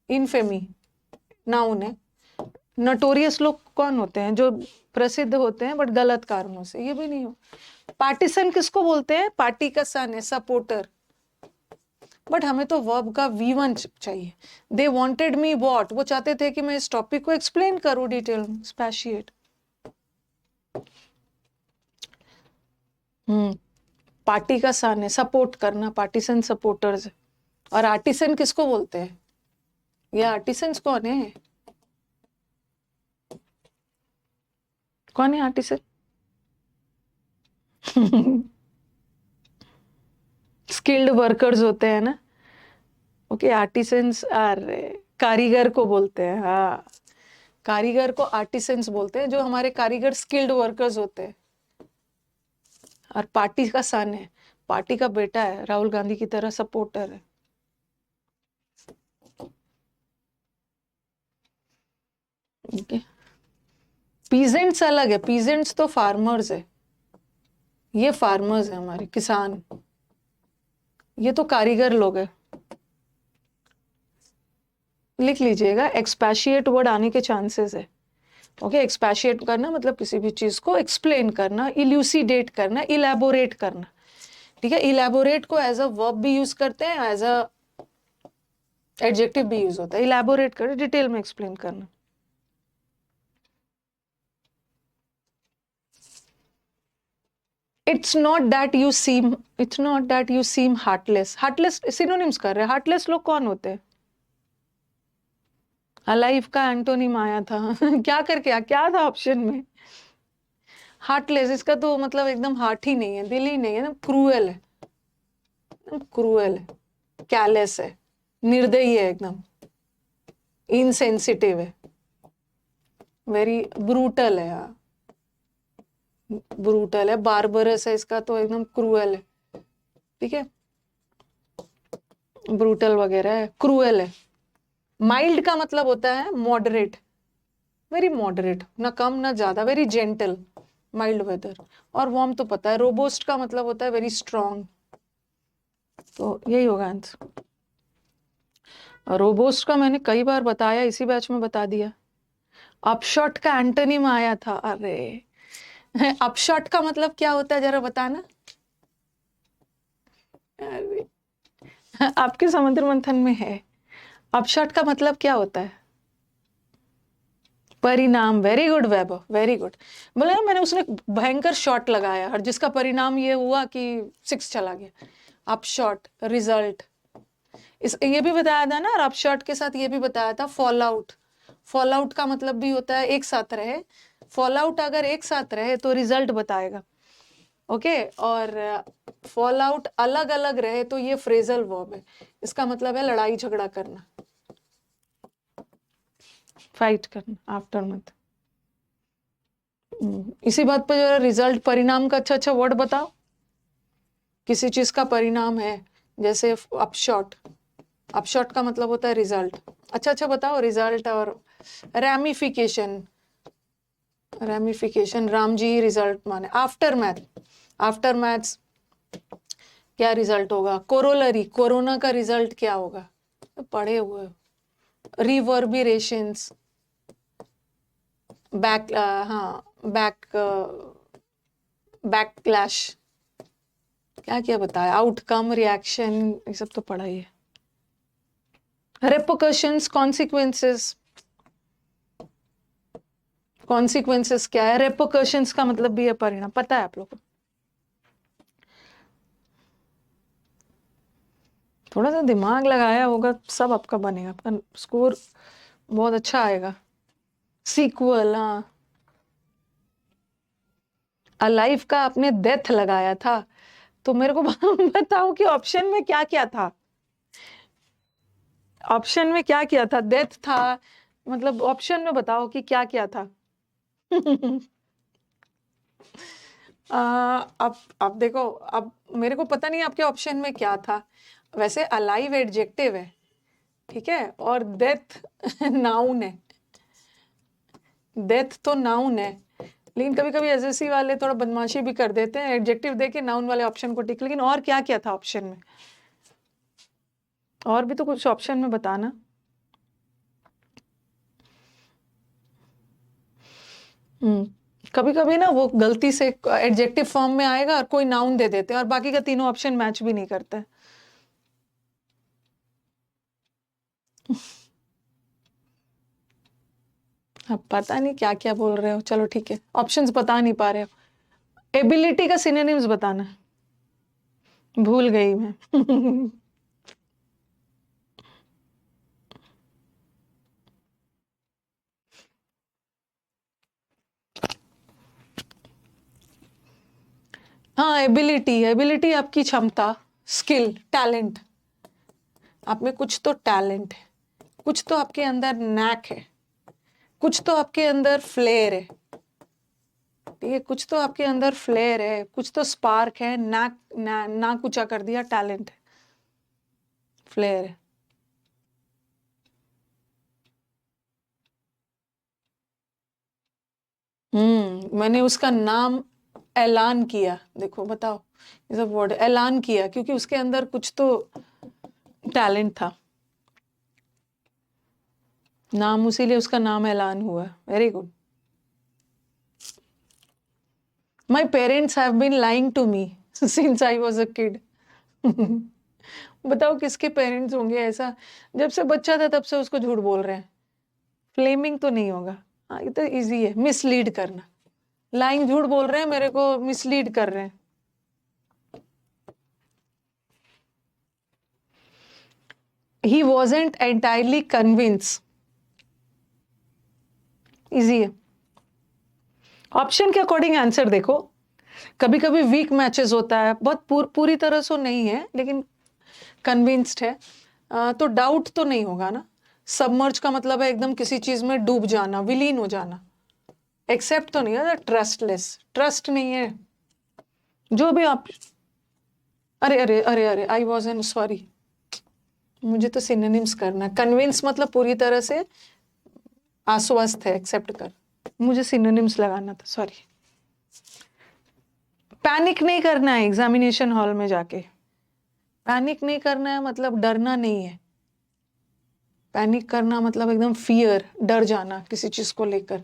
Speaker 1: इनफेमी नाउन है। नोटोरियस लोग कौन होते हैं? जो प्रसिद्ध होते हैं बट गलत कारणों से, ये भी नहीं हो। पार्टिसन किसको बोलते हैं? पार्टी का सन है, सपोर्टर। बट हमें तो वर्ब का V1 चाहिए। दे वॉन्टेड मी वॉट, वो चाहते थे कि मैं इस टॉपिक को एक्सप्लेन करूं डिटेल में, स्पेशिएट। हम्म पार्टी का सन है, सपोर्ट करना, पार्टीसन सपोर्टर्स है। और आर्टिसन किसको बोलते हैं? ये आर्टिसंस कौन है? कौन है आर्टिसन? स्किल्ड वर्कर्स होते हैं ना। ओके, आर्टिसंस अरे कारीगर को बोलते हैं, हाँ। कारीगर को आर्टिसंस बोलते हैं, जो हमारे कारीगर स्किल्ड वर्कर्स होते हैं। और पार्टी का सन है, पार्टी का बेटा है, राहुल गांधी की तरह सपोर्टर है। ओके, पीजेंट्स अलग है, पीजेंट्स तो फार्मर्स है, ये फार्मर्स है हमारे किसान, ये तो कारीगर लोग है। लिख लीजिएगा, एक्सपैशिएट वर्ड आने के चांसेस है। ओके, एक्सपैशिएट करना मतलब किसी भी चीज को एक्सप्लेन करना, इल्यूसिडेट करना, इलेबोरेट करना। ठीक है, इलेबोरेट को एज अ वर्ब भी यूज करते हैं, एज अ एडजेक्टिव भी यूज होता है। इलेबोरेट कर, डिटेल में एक्सप्लेन करना। It's not that you seem heartless. Heartless synonyms कर रहे हैं। हार्टलेस लोग कौन होते हैं? अलाइव का एंटोनिम आया था। क्या करके क्या था ऑप्शन में? हार्टलेस, इसका तो मतलब एकदम हार्ट ही नहीं है, दिल ही नहीं है ना, क्रूएल है, क्रूएल है, कैलेस है, निर्दयी है, एकदम इनसेंसिटिव है, वेरी ब्रूटल है। हाँ, ब्रूटल है, बार्बरस है, इसका तो एकदम क्रूएल है। ठीक है, ब्रूटल वगैरह है, क्रूएल है। माइल्ड का मतलब होता है मॉडरेट, वेरी मॉडरेट, ना कम ना ज्यादा, वेरी जेंटल, माइल्ड वेदर। और वार्म तो पता है। रोबोस्ट का मतलब होता है वेरी स्ट्रॉन्ग, तो यही होगा आंसर। रोबोस्ट का मैंने कई बार बताया, इसी बैच में बता दिया। अपशॉट का एंटोनिम आया था, अरे अपशॉट का मतलब क्या होता है जरा बताना। अरे आपके समुद्र मंथन में है, अपशॉट का मतलब क्या होता है? परिणाम, वेरी गुड वैभव, वेरी गुड। बोले ना मैंने, उसने भयंकर शॉट लगाया और जिसका परिणाम ये हुआ कि 6 चला गया। अपशॉट, रिजल्ट। इस ये भी बताया था ना, और अपशॉट के साथ ये भी बताया था फॉल आउट। फॉल आउट का मतलब भी होता है एक साथ रहे। फॉल आउट अगर एक साथ रहे तो रिजल्ट बताएगा। ओके, और फॉल आउट अलग अलग रहे तो ये फ्रेजल वर्ब है, इसका मतलब है लड़ाई झगड़ा करना, फाइट करना, आफ्टर मत। इसी बात पर जरा रिजल्ट, परिणाम का अच्छा वर्ड बताओ। किसी चीज का परिणाम है, जैसे अपशॉट, अपशॉट का मतलब होता है रिजल्ट। अच्छा बताओ रिजल्ट। और ramification, ramification, Ram ji result माने आफ्टर मैथ। आफ्टर मैथ्स क्या रिजल्ट होगा? कोरोलरी, कोरोना का रिजल्ट क्या होगा? तो पढ़े हुए। रिवर्बिरेशंस, बैक, हाँ बैक, बैकलैश, क्या क्या बताया, आउटकम, रिएक्शन, ये सब तो पढ़ा ही है। रेपोकशंस, कॉन्सिक्वेंसेस, कॉन्सिक्वेंसेस क्या है? रेपोकशंस का मतलब भी है परिणाम, पता है आप लोग को? थोड़ा सा दिमाग लगाया होगा सब आपका बनेगा, आपका स्कोर बहुत अच्छा आएगा। सीक्वल, हाँ। अलाइव का आपने डेथ लगाया था, तो मेरे को बताओ कि ऑप्शन में क्या क्या था? ऑप्शन में क्या क्या था? डेथ था, मतलब ऑप्शन में बताओ कि क्या क्या था। अब देखो, अब मेरे को पता नहीं आपके ऑप्शन में क्या था। वैसे अलाइव एडजेक्टिव है, ठीक है, और डेथ नाउन है। डेथ तो नाउन है, लेकिन कभी कभी एसएससी वाले थोड़ा बदमाशी भी कर देते हैं, एडजेक्टिव देके नाउन वाले ऑप्शन को टिक। लेकिन और क्या क्या था ऑप्शन में? और भी तो कुछ ऑप्शन में बताना। कभी कभी ना वो गलती से एडजेक्टिव फॉर्म में आएगा और कोई नाउन दे देते हैं, और बाकी का तीनों ऑप्शन मैच भी नहीं करते। अब पता नहीं क्या क्या बोल रहे हो, चलो ठीक है, ऑप्शंस बता नहीं पा रहे हो। एबिलिटी का सिनोनिम्स बताना, भूल गई मैं। हाँ, एबिलिटी, एबिलिटी आपकी क्षमता, स्किल, टैलेंट। आप में कुछ तो टैलेंट है, कुछ तो आपके अंदर नैक है, कुछ तो आपके अंदर फ्लेयर है। ठीक है, कुछ तो आपके अंदर फ्लेयर है, कुछ तो स्पार्क है। नाक ऊंचा कर दिया, टैलेंट है, फ्लेयर है। मैंने उसका नाम ऐलान किया। देखो बताओ, ये सब वर्ड ऐलान किया, क्योंकि उसके अंदर कुछ तो टैलेंट था। नाम, उसीलिए उसका नाम ऐलान हुआ। Very good. My parents have been lying to me since I was a kid. बताओ किसके पेरेंट्स होंगे ऐसा, जब से बच्चा था तब से उसको झूठ बोल रहे हैं। फ्लेमिंग तो नहीं होगा। हाँ, ये तो इजी है, मिसलीड करना। लाइंग, झूठ बोल रहे हैं, मेरे को मिसलीड कर रहे हैं। He wasn't entirely convince, easy है। ऑप्शन के अकॉर्डिंग आंसर देखो। कभी कभी वीक मैचेस होता है, बहुत पूरी तरह से नहीं है, लेकिन कन्विंस्ड है। तो डाउट तो नहीं होगा ना। सबमर्ज का मतलब है एकदम किसी चीज में डूब जाना, विलीन हो जाना। एक्सेप्ट तो नहीं है, ट्रस्टलेस, ट्रस्ट नहीं है। जो भी आप, अरे अरे अरे अरे, आई वॉज एन सॉरी, मुझे तो सिनोनिम्स करना। कन्विंस मतलब पूरी तरह से आश्वस्त है, एक्सेप्ट कर। मुझे सिनोनिम्स लगाना था, सॉरी। पैनिक नहीं करना है एग्जामिनेशन हॉल में जाके। पैनिक नहीं करना है मतलब डरना नहीं है। पैनिक करना मतलब एकदम फियर, डर जाना किसी चीज को लेकर।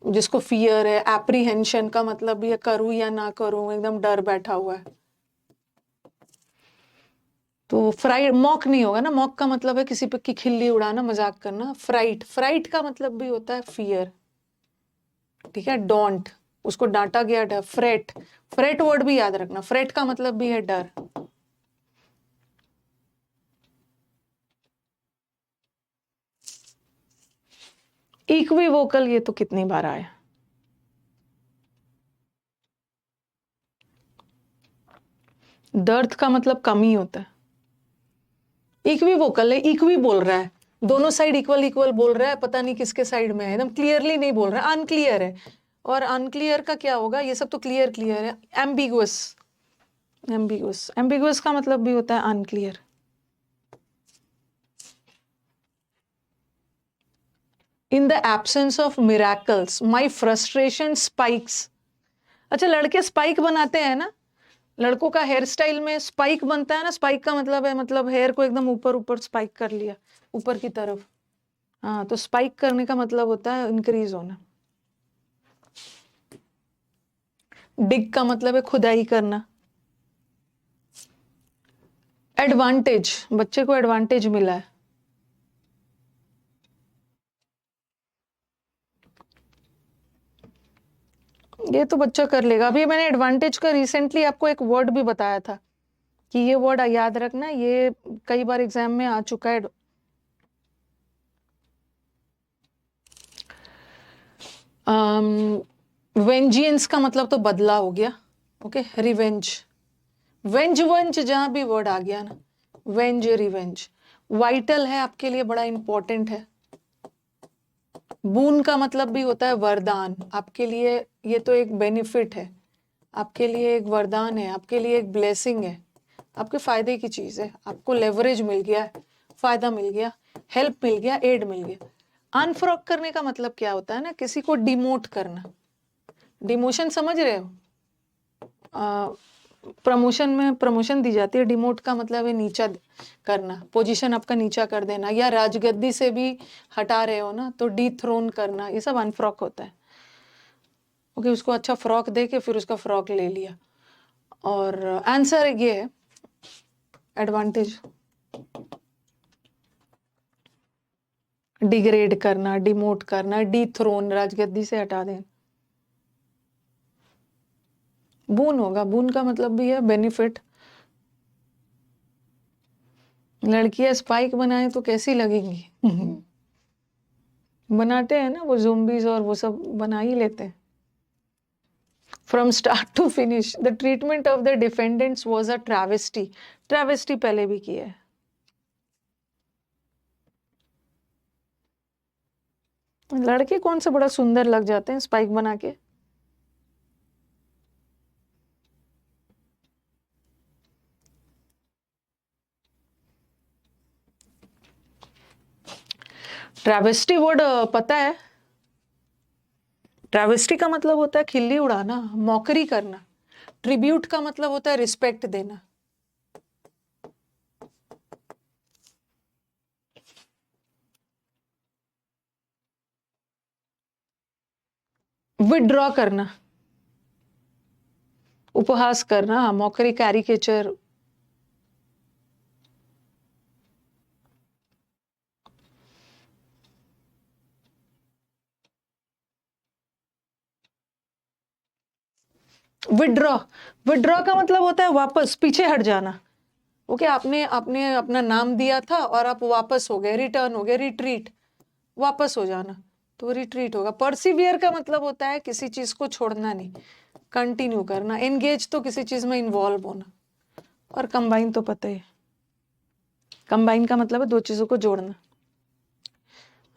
Speaker 1: जिसको फियर है, एप्रीहेंशन का मतलब ये करूं या ना करूं, एकदम डर बैठा हुआ है। तो फ्राइट, मॉक नहीं होगा ना। मॉक का मतलब है किसी पे की खिल्ली उड़ाना, मजाक करना। फ्राइट, फ्राइट का मतलब भी होता है फियर। ठीक है, डोंट, उसको डांटा गया, डर। फ्रेट, फ्रेट वर्ड भी याद रखना, फ्रेट का मतलब भी है डर। इक्विवोकल, ये तो कितनी बार आया। दर्द का मतलब कमी होता है। इक्विवोकल है, इक्वी बोल रहा है, दोनों साइड इक्वल इक्वल बोल रहा है, पता नहीं किसके साइड में है, एकदम क्लियरली नहीं बोल रहा है, अनक्लियर है। और अनक्लियर का क्या होगा, ये सब तो क्लियर क्लियर है। एम्बिगुअस, एम्बिगुअस, एम्बिगुअस का मतलब भी होता है unclear. In the absence of miracles my frustration spikes. अच्छा, लड़के स्पाइक बनाते हैं ना, लड़कों का हेयर स्टाइल में स्पाइक बनता है ना। स्पाइक का मतलब है, मतलब हेयर को एकदम ऊपर ऊपर स्पाइक कर लिया, ऊपर की तरफ। हाँ, तो स्पाइक करने का मतलब होता है इंक्रीज होना। डिग का मतलब है खुदाई करना। एडवांटेज, बच्चे को एडवांटेज मिला है। ये तो बच्चा कर लेगा। अभी मैंने एडवांटेज का रिसेंटली आपको एक वर्ड भी बताया था कि ये वर्ड याद रखना, ये कई बार एग्जाम में आ चुका है। वेंजियंस का मतलब तो बदला हो गया। ओके, रिवेंज, वेंज वंज जहां भी वर्ड आ गया ना, वेंज, रिवेंज। वाइटल है आपके लिए, बड़ा इंपॉर्टेंट है। बून का मतलब भी होता है वरदान आपके लिए। ये तो एक बेनिफिट है आपके लिए, एक वरदान है आपके लिए, एक ब्लेसिंग है, आपके फायदे की चीज है। आपको लेवरेज मिल गया, फायदा मिल गया, हेल्प मिल गया, एड मिल गया। अनफ्रॉक करने का मतलब क्या होता है ना, किसी को डिमोट करना। डिमोशन समझ रहे हो? प्रमोशन में प्रमोशन दी जाती है, डिमोट का मतलब है नीचा करना, पोजीशन आपका नीचा कर देना, या राजगद्दी से भी हटा रहे हो ना तो डी थ्रोन करना, ये सब अनफ्रॉक होता है। ओके, उसको अच्छा फ्रॉक दे के फिर उसका फ्रॉक ले लिया। और आंसर ये है एडवांटेज, डिग्रेड करना, डिमोट करना, डी थ्रोन, राजगद्दी से हटा देना। बून होगा, बून का मतलब भी है बेनिफिट। लड़कियां स्पाइक बनाए तो कैसी लगेंगी? बनाते हैं ना वो ज़ोंबीज़ और वो सब बना ही लेते हैं। From start to finish, the treatment of the defendants was a travesty. Travesty पहले भी किया है। लड़के कौन से बड़ा सुंदर लग जाते हैं स्पाइक बना के। ट्रैवेस्टी वर्ड पता है? ट्रैवेस्टी का मतलब होता है खिल्ली उड़ाना, मॉकरी करना। ट्रिब्यूट का मतलब होता है रिस्पेक्ट देना। विड्रॉ करना, उपहास करना, मॉकरी, कैरिकेचर। विड्रॉ, विड्रॉ का मतलब होता है वापस, पीछे हट जाना। ओके, आपने आपने अपना नाम दिया था और आप वापस हो गए, रिटर्न हो गए, रिट्रीट, वापस हो जाना, तो रिट्रीट होगा। परसिवियर का मतलब होता है किसी चीज को छोड़ना नहीं, कंटिन्यू करना। एंगेज तो किसी चीज में इन्वॉल्व होना। और कंबाइन तो पता ही है, कंबाइन का मतलब है दो चीजों को जोड़ना।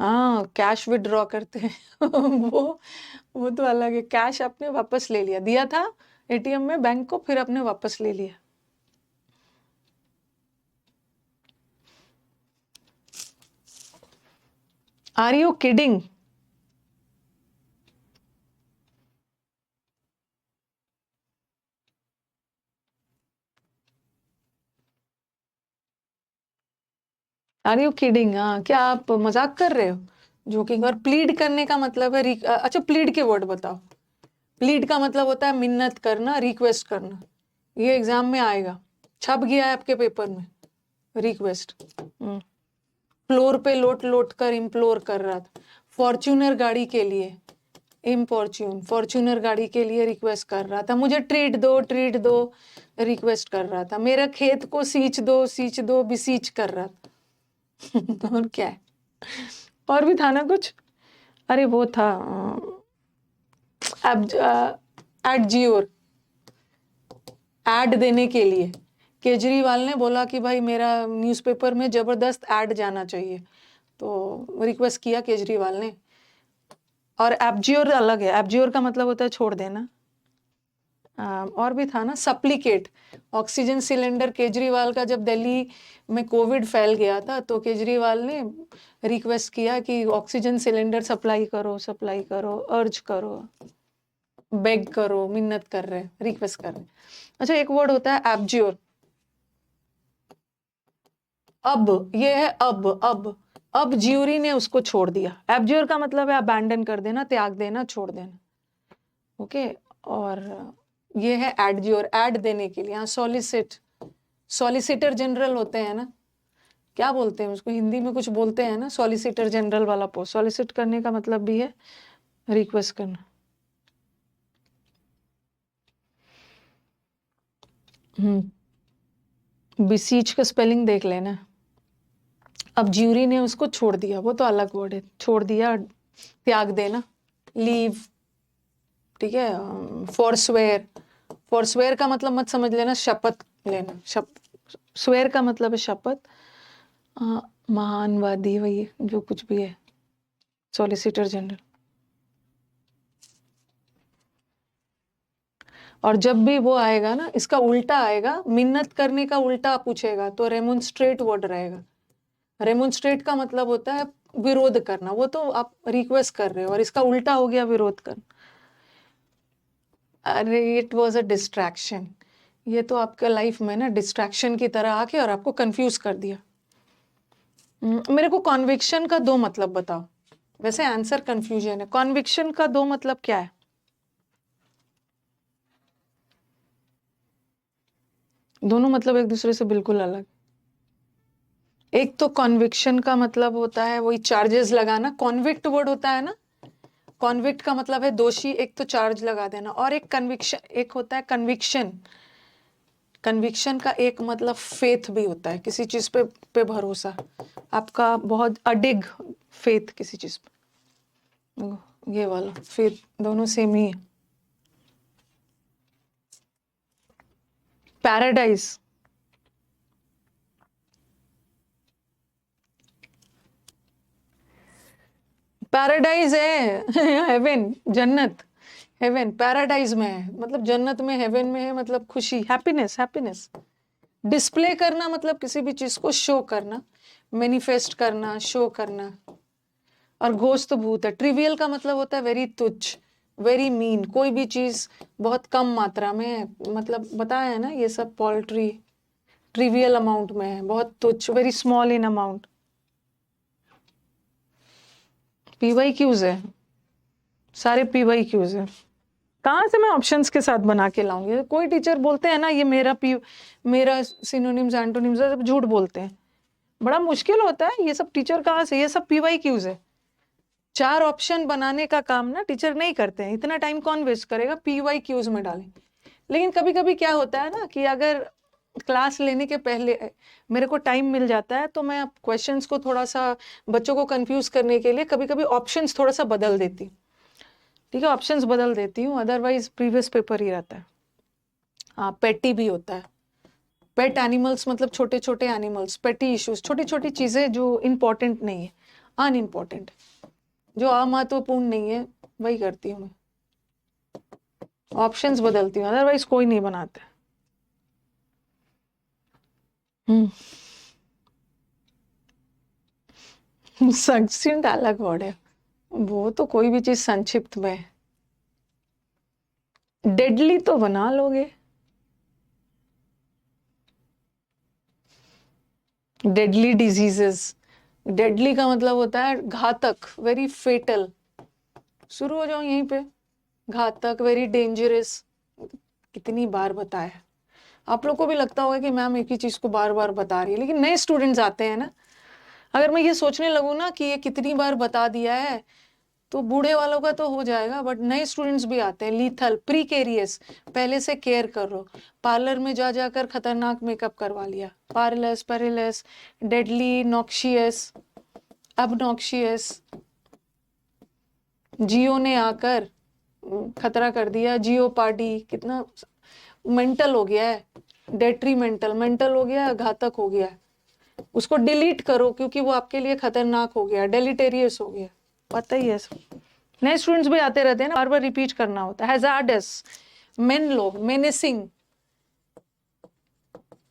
Speaker 1: हाँ, कैश विड्रॉ करते हैं। वो तो अलग है। कैश आपने वापस ले लिया, दिया था एटीएम में बैंक को, फिर आपने वापस ले लिया। Are you kidding? Are you kidding? हाँ, क्या आप मजाक कर रहे हो? जोकिंग। और प्लीड करने का मतलब है अच्छा, प्लीड के वर्ड बताओ। प्लीड का मतलब होता है मिन्नत करना, रिक्वेस्ट करना। ये एग्जाम में आएगा, छप गया है आपके पेपर में। रिक्वेस्ट, फ्लोर पे लोट लोट कर इम्प्लोर कर रहा था। फॉर्च्यूनर गाड़ी के लिए, इम्पॉर्च्यून, फॉर्च्यूनर गाड़ी के लिए रिक्वेस्ट कर रहा था। मुझे ट्रीट दो, ट्रीट दो, रिक्वेस्ट कर रहा था। मेरा खेत को सींच दो, बिसीच कर रहा था। और क्या है? और भी था ना कुछ। अरे वो था एडजियोर, ऐड देने के लिए। केजरीवाल ने बोला कि भाई मेरा न्यूज़पेपर में जबरदस्त ऐड जाना चाहिए, तो रिक्वेस्ट किया केजरीवाल ने। और एब्जियोर अलग है, एब्जियोर का मतलब होता है छोड़ देना। और भी था ना, सप्लिकेट। ऑक्सीजन सिलेंडर, केजरीवाल का जब दिल्ली में कोविड फैल गया था तो केजरीवाल ने रिक्वेस्ट किया कि ऑक्सीजन सिलेंडर सप्लाई करो, अर्ज करो, बेग करो, मिन्नत कर रहे, रिक्वेस्ट कर रहे। अच्छा, एक वर्ड होता है एब्जियोर। अब ये है अब ज्यूरी ने उसको छोड़ दिया। एब्ज्योर का मतलब है अबैंडन कर देना, त्याग देना, छोड़ देना। ओके, और ये है एडज्योर, ऐड देने के लिए। यहाँ सॉलिसिट, सॉलिसिटर जनरल होते हैं ना, क्या बोलते हैं उसको हिंदी में, कुछ बोलते हैं ना, सॉलिसिटर जनरल वाला पोस्ट। सॉलिसिट करने का मतलब भी है रिक्वेस्ट करना। बिसीच का स्पेलिंग देख लेना। अब ज्यूरी ने उसको छोड़ दिया, वो तो अलग वर्ड है। छोड़ दिया, त्याग देना, लीव। ठीक है। फॉरस्वेयर, फॉरस्वेयर का मतलब मत समझ लेना शपथ लेना। स्वेयर का मतलब है शपथ। महानवादी, वही जो कुछ भी है, सॉलिसिटर जनरल। और जब भी वो आएगा ना, इसका उल्टा आएगा, मिन्नत करने का उल्टा पूछेगा तो रेमोन्स्ट्रेट वर्ड रहेगा। रेमोन्स्ट्रेट का मतलब होता है विरोध करना, वो तो आप रिक्वेस्ट कर रहे हो, और इसका उल्टा हो गया विरोध करना। अरे इट वॉज अ डिस्ट्रैक्शन। ये तो आपके लाइफ में ना डिस्ट्रैक्शन की तरह आके और आपको कंफ्यूज कर दिया। मेरे को कॉन्विक्शन का दो मतलब बताओ। वैसे आंसर कंफ्यूजन है। कॉन्विक्शन का दो मतलब क्या है? दोनों मतलब एक दूसरे से बिल्कुल अलग। एक तो कॉन्विक्शन का मतलब होता है वही चार्जेस लगाना, कॉन्विक्ट वर्ड होता है ना, कॉन्विक्ट का मतलब है दोषी, एक तो चार्ज लगा देना, और एक कन्विक्शन, एक होता है कन्विक्शन। कन्विक्शन का एक मतलब फेथ भी होता है, किसी चीज पे भरोसा, आपका बहुत अडिग फेथ किसी चीज पे, ये वाला फेथ दोनों सेम ही है। पैराडाइज, पैराडाइज है हेवन, जन्नत, हेवन पैराडाइज में है, मतलब जन्नत में, हेवन में है मतलब खुशी, हैप्पीनेस, हैप्पीनेस। डिस्प्ले करना मतलब किसी भी चीज को शो करना, मैनिफेस्ट करना, शो करना। और घोष तो भूत है। ट्रिवियल का मतलब होता है वेरी तुच्छ, वेरी मीन, कोई भी चीज बहुत कम मात्रा में है, मतलब बताया है ना ये सब, पोल्ट्री ट्रिवियल अमाउंट में है, बहुत तुच्छ, very small in amount. PYQs है, सारे पीवाई क्यूज है। कहाँ से मैं ऑप्शंस के साथ बना के लाऊंगी? कोई टीचर बोलते हैं ना ये मेरा सिनोनिम्स एंटोनिम्स सब झूठ बोलते हैं, बड़ा मुश्किल होता है। ये सब टीचर कहाँ से, ये सब पीवाई क्यूज है। 4 ऑप्शन बनाने का काम ना टीचर नहीं करते हैं, इतना टाइम कौन वेस्ट करेगा, पीवाई क्यूज में डालें। लेकिन कभी कभी क्या होता है ना कि अगर क्लास लेने के पहले मेरे को टाइम मिल जाता है तो मैं क्वेश्चंस को थोड़ा सा बच्चों को कंफ्यूज करने के लिए कभी कभी ऑप्शंस थोड़ा सा बदल देती हूँ। ठीक है, ऑप्शंस बदल देती हूँ, अदरवाइज प्रीवियस पेपर ही रहता है। हाँ, पेटी भी होता है। पेट एनिमल्स मतलब छोटे छोटे एनिमल्स, पेटी इश्यूज, छोटी छोटी चीजें जो इम्पोर्टेंट नहीं है, अनइम्पोर्टेंट, जो अमहत्वपूर्ण नहीं है, वही करती हूँ मैं, ऑप्शंस बदलती हूँ, अदरवाइज कोई नहीं बनाता। सक्सेंट अलग वर्ड है, वो तो कोई भी चीज संक्षिप्त में। डेडली तो बना लोगे, डेडली डिजीजेस, डेडली का मतलब होता है घातक, वेरी फेटल, शुरू हो जाओ यहीं पे, घातक, वेरी डेंजरस। कितनी बार बताया, आप लोग को भी लगता होगा कि मैम एक ही चीज को बार बार बता रही है, लेकिन नए स्टूडेंट्स आते हैं ना, अगर मैं ये सोचने लगूँ ना कि ये कितनी बार बता दिया है तो बूढ़े वालों का तो हो जाएगा, बट नए स्टूडेंट्स भी आते हैं। लीथल, प्रीकेरियस, पहले से केयर करो, पार्लर में जा जाकर खतरनाक मेकअप करवा लिया, पार्लस, पेरिलस, डेडली, नॉक्शियस, अब नॉक्शियस, जियो ने आकर खतरा कर दिया, जियो पार्टी, कितना मेंटल हो गया है, डेट्रीमेंटल, मेंटल हो गया, घातक हो गया, उसको डिलीट करो क्योंकि वो आपके लिए खतरनाक हो गया, डेलिटेरियस हो गया, पता ही है। नए स्टूडेंट्स भी आते रहते हैं ना, बार बार रिपीट करना होता है। हैजार्डस, मेन लोग, मेनेसिंग,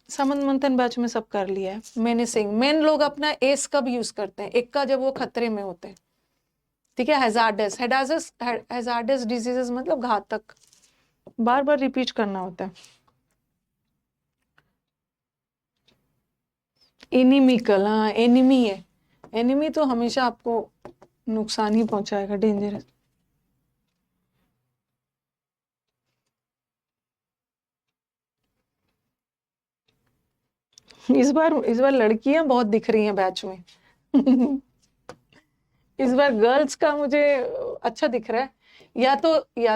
Speaker 1: समन मंथन बैच में सब कर लिया है। मेनेसिंग, मेन लोग अपना एस कब यूज करते हैं, एक का जब वो खतरे में होते हैं। ठीक है, हैजार्डस, हैजार्डस डिजीजेस मतलब घातक, बार बार रिपीट करना होता है। एनिमिकल, हाँ एनिमी है, एनिमी तो हमेशा आपको नुकसान ही पहुंचाएगा, डेंजरस। इस बार लड़कियां बहुत दिख रही हैं बैच में इस बार गर्ल्स का मुझे अच्छा दिख रहा है, या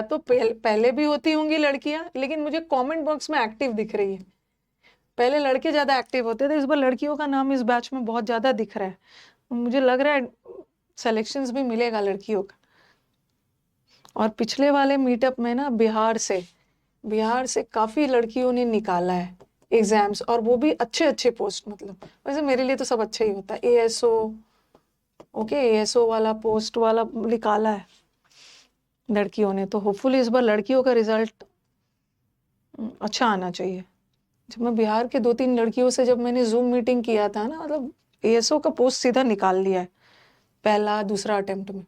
Speaker 1: तो पहले भी होती होंगी लड़कियां, लेकिन मुझे कमेंट बॉक्स में एक्टिव दिख रही है। पहले लड़के ज्यादा एक्टिव होते थे, इस बार लड़कियों का नाम इस बैच में बहुत ज्यादा दिख रहा है, मुझे लग रहा है सिलेक्शंस भी मिलेगा लड़कियों का। और पिछले वाले मीटअप में ना बिहार से काफी लड़कियों ने निकाला है एग्जाम्स, और वो भी अच्छे अच्छे पोस्ट, मतलब वैसे मेरे लिए तो सब अच्छा ही होता है। एएसओ, ओके, एएसओ वाला पोस्ट वाला निकाला है लड़कियों ने, तो होपफुली इस बार लड़कियों का रिजल्ट अच्छा आना चाहिए। जब मैं बिहार के 2-3 लड़कियों से जब मैंने जूम मीटिंग किया था ना, मतलब एएसओ का पोस्ट सीधा निकाल लिया है पहला दूसरा अटेम्प्ट में।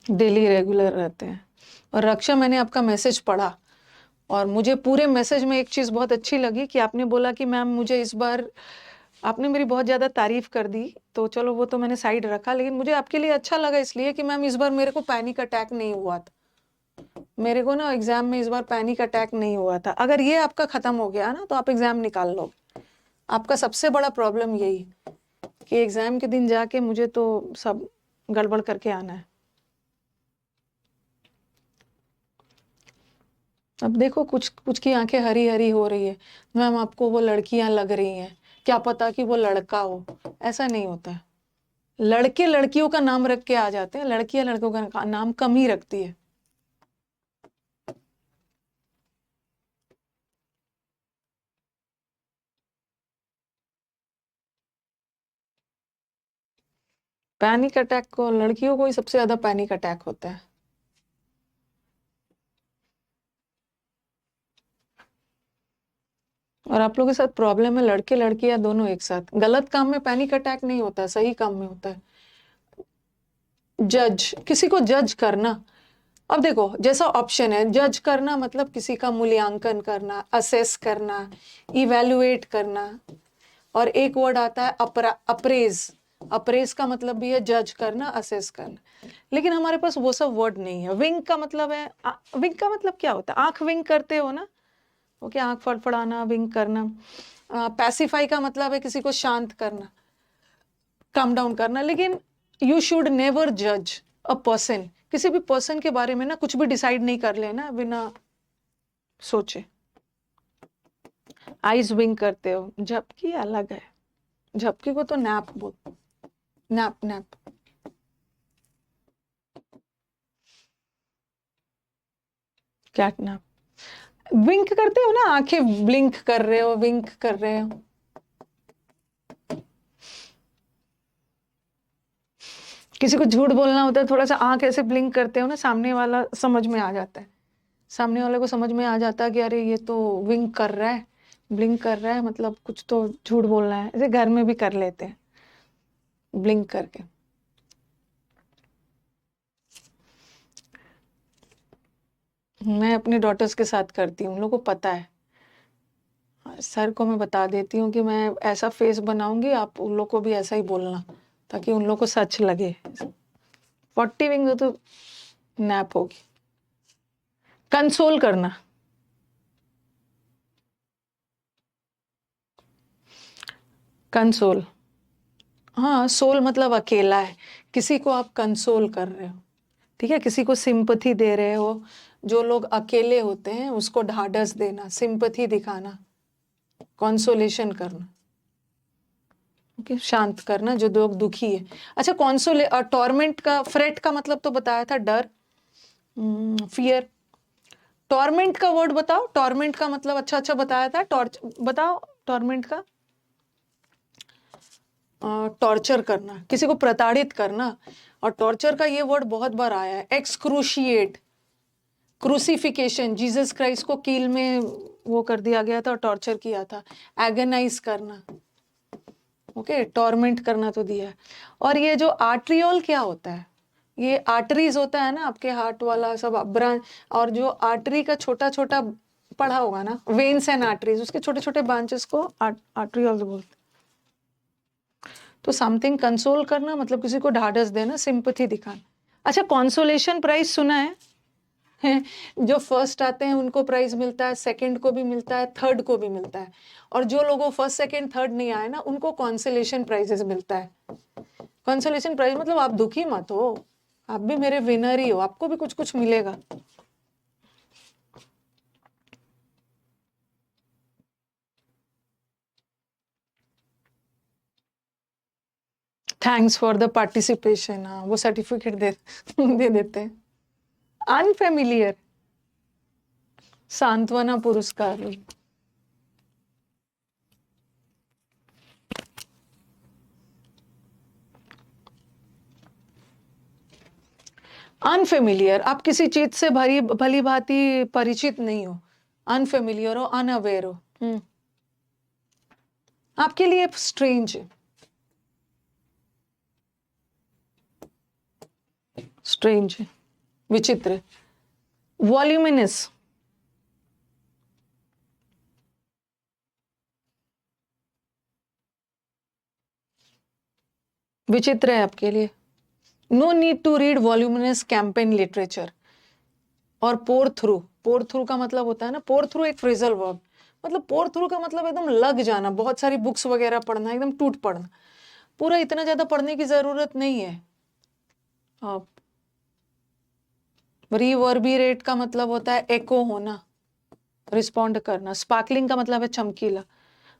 Speaker 1: डेली रेगुलर रहते हैं। और रक्षा, मैंने आपका मैसेज पढ़ा और मुझे पूरे मैसेज में एक चीज बहुत अच्छी लगी कि आपने बोला कि मैम मुझे इस बार, आपने मेरी बहुत ज्यादा तारीफ कर दी, तो चलो वो तो मैंने साइड रखा, लेकिन मुझे आपके लिए अच्छा लगा इसलिए कि मैम इस बार मेरे को पैनिक अटैक नहीं हुआ था। मेरे को ना एग्जाम में इस बार पैनिक अटैक नहीं हुआ था। अगर ये आपका खत्म हो गया ना तो आप एग्जाम निकाल लो। आपका सबसे बड़ा प्रॉब्लम यही कि एग्जाम के दिन जाके मुझे तो सब गड़बड़ करके आना है। अब देखो कुछ कुछ की आंखें हरी हरी हो रही है, मैम आपको वो लड़कियां लग रही हैं, क्या पता कि वो लड़का हो। ऐसा नहीं होता है। लड़के लड़कियों का नाम रख के आ जाते हैं, लड़कियां लड़कों का नाम कम ही रखती है। पैनिक अटैक को लड़कियों को ही सबसे ज्यादा पैनिक अटैक होता है। और आप लोगों के साथ प्रॉब्लम है लड़के लड़कियां दोनों एक साथ। गलत काम में पैनिक अटैक नहीं होता है, सही काम में होता है। जज, किसी को जज करना। अब देखो जैसा ऑप्शन है, जज करना मतलब किसी का मूल्यांकन करना, असेस करना, इवेल्युएट करना। और एक वर्ड आता है अप्रेज। अप्रेज का मतलब भी है जज करना, असेस करना। लेकिन हमारे पास वो सब वर्ड नहीं है। विंग का मतलब है, विंग का मतलब क्या होता है? आंख विंग करते हो ना, ओके, आंख फड़फड़ाना, विंग करना। पैसिफाई का मतलब है किसी को शांत करना, काम डाउन करना। लेकिन यू शुड नेवर जज अ पर्सन। किसी भी पर्सन के बारे में ना कुछ भी डिसाइड नहीं कर लेना बिना सोचे। आईज विंग करते हो, झपकी अलग है। झपकी को तो नैप बोल, nap nap. Cat nap. Wink करते हो ना, आंखें ब्लिंक कर रहे हो, विंक कर रहे हो। किसी को झूठ बोलना होता है, थोड़ा सा आंख ऐसे ब्लिंक करते हो ना, सामने वाला समझ में आ जाता है। सामने वाले को समझ में आ जाता है कि अरे ये तो विंक कर रहा है, ब्लिंक कर रहा है, मतलब कुछ तो झूठ बोलना है। ऐसे घर में भी कर लेते हैं ब्लिंक करके। मैं अपने डॉटर्स के साथ करती हूँ, उन लोगों को पता है। सर को मैं बता देती हूँ कि मैं ऐसा फेस बनाऊंगी, आप उन लोग को भी ऐसा ही बोलना, ताकि उन लोग को सच लगे। 40 विंग तो नैप होगी। कंसोल करना। कंसोल, हाँ, सोल मतलब अकेला है। किसी को आप कंसोल कर रहे हो, ठीक है, किसी को सिंपथी दे रहे हो। जो लोग अकेले होते हैं उसको ढाढ़स देना, सिंपथी दिखाना, कॉन्सोलेशन करना, ओके, शांत करना जो लोग दुखी है। अच्छा, टॉर्मेंट का, फ्रेट का मतलब तो बताया था, डर, फियर। टॉर्मेंट का वर्ड बताओ, टॉर्मेंट का मतलब अच्छा अच्छा बताया था। बताओ टॉर्मेंट का। टॉर्चर करना, किसी को प्रताड़ित करना। और टॉर्चर का ये वर्ड बहुत बार आया है, एक्सक्रूशिएट, क्रूसिफिकेशन। जीसस क्राइस्ट को कील में वो कर दिया गया था और टॉर्चर किया था। एगनाइज करना, ओके, टॉर्मेंट करना तो दिया है। और ये जो आर्ट्रियोल क्या होता है? ये आर्टरीज होता है ना आपके हार्ट वाला सब ब्रांच। और जो आर्टरी का छोटा छोटा पढ़ा होगा ना, वेन्स एंड आर्टरीज, उसके छोटे छोटे ब्रांचेस को आर्ट्रियोल बोलते हैं। तो समथिंग कंसोल करना मतलब किसी को ढाढ़स देना, सिंपथी दिखाना। अच्छा, कॉन्सोलेशन प्राइज सुना है? जो फर्स्ट आते हैं उनको प्राइज मिलता है, सेकंड को भी मिलता है, थर्ड को भी मिलता है। और जो लोगों फर्स्ट सेकंड थर्ड नहीं आए ना, उनको कॉन्सोलेशन प्राइजेस मिलता है। कॉन्सोलेशन प्राइज मतलब आप दुखी मत हो, आप भी मेरे विनर ही हो, आपको भी कुछ कुछ मिलेगा। थैंक्स फॉर द पार्टिसिपेशन, हाँ, वो सर्टिफिकेट दे देते हैं। अनफेमिलियर, सांत्वना पुरस्कार। अनफेमिलियर, आप किसी चीज से भली भांति परिचित नहीं हो, अनफेमिलियर हो, अनअवेयर हो। आपके लिए स्ट्रेंज, स्ट्रेंज, विचित्र। वॉल्यूमिनस, विचित्र है आपके लिए। No need to read voluminous campaign literature. और पोर थ्रू का मतलब होता है ना, पोर थ्रू एक फ्रेजल वर्ब, मतलब पोर थ्रू का मतलब एकदम लग जाना, बहुत सारी बुक्स वगैरह पढ़ना, एकदम टूट पड़ना। पूरा इतना ज्यादा पढ़ने की जरूरत नहीं है। रिवर्बिरेट का मतलब होता है एको होना, रिस्पॉन्ड करना। स्पार्कलिंग का मतलब है चमकीला।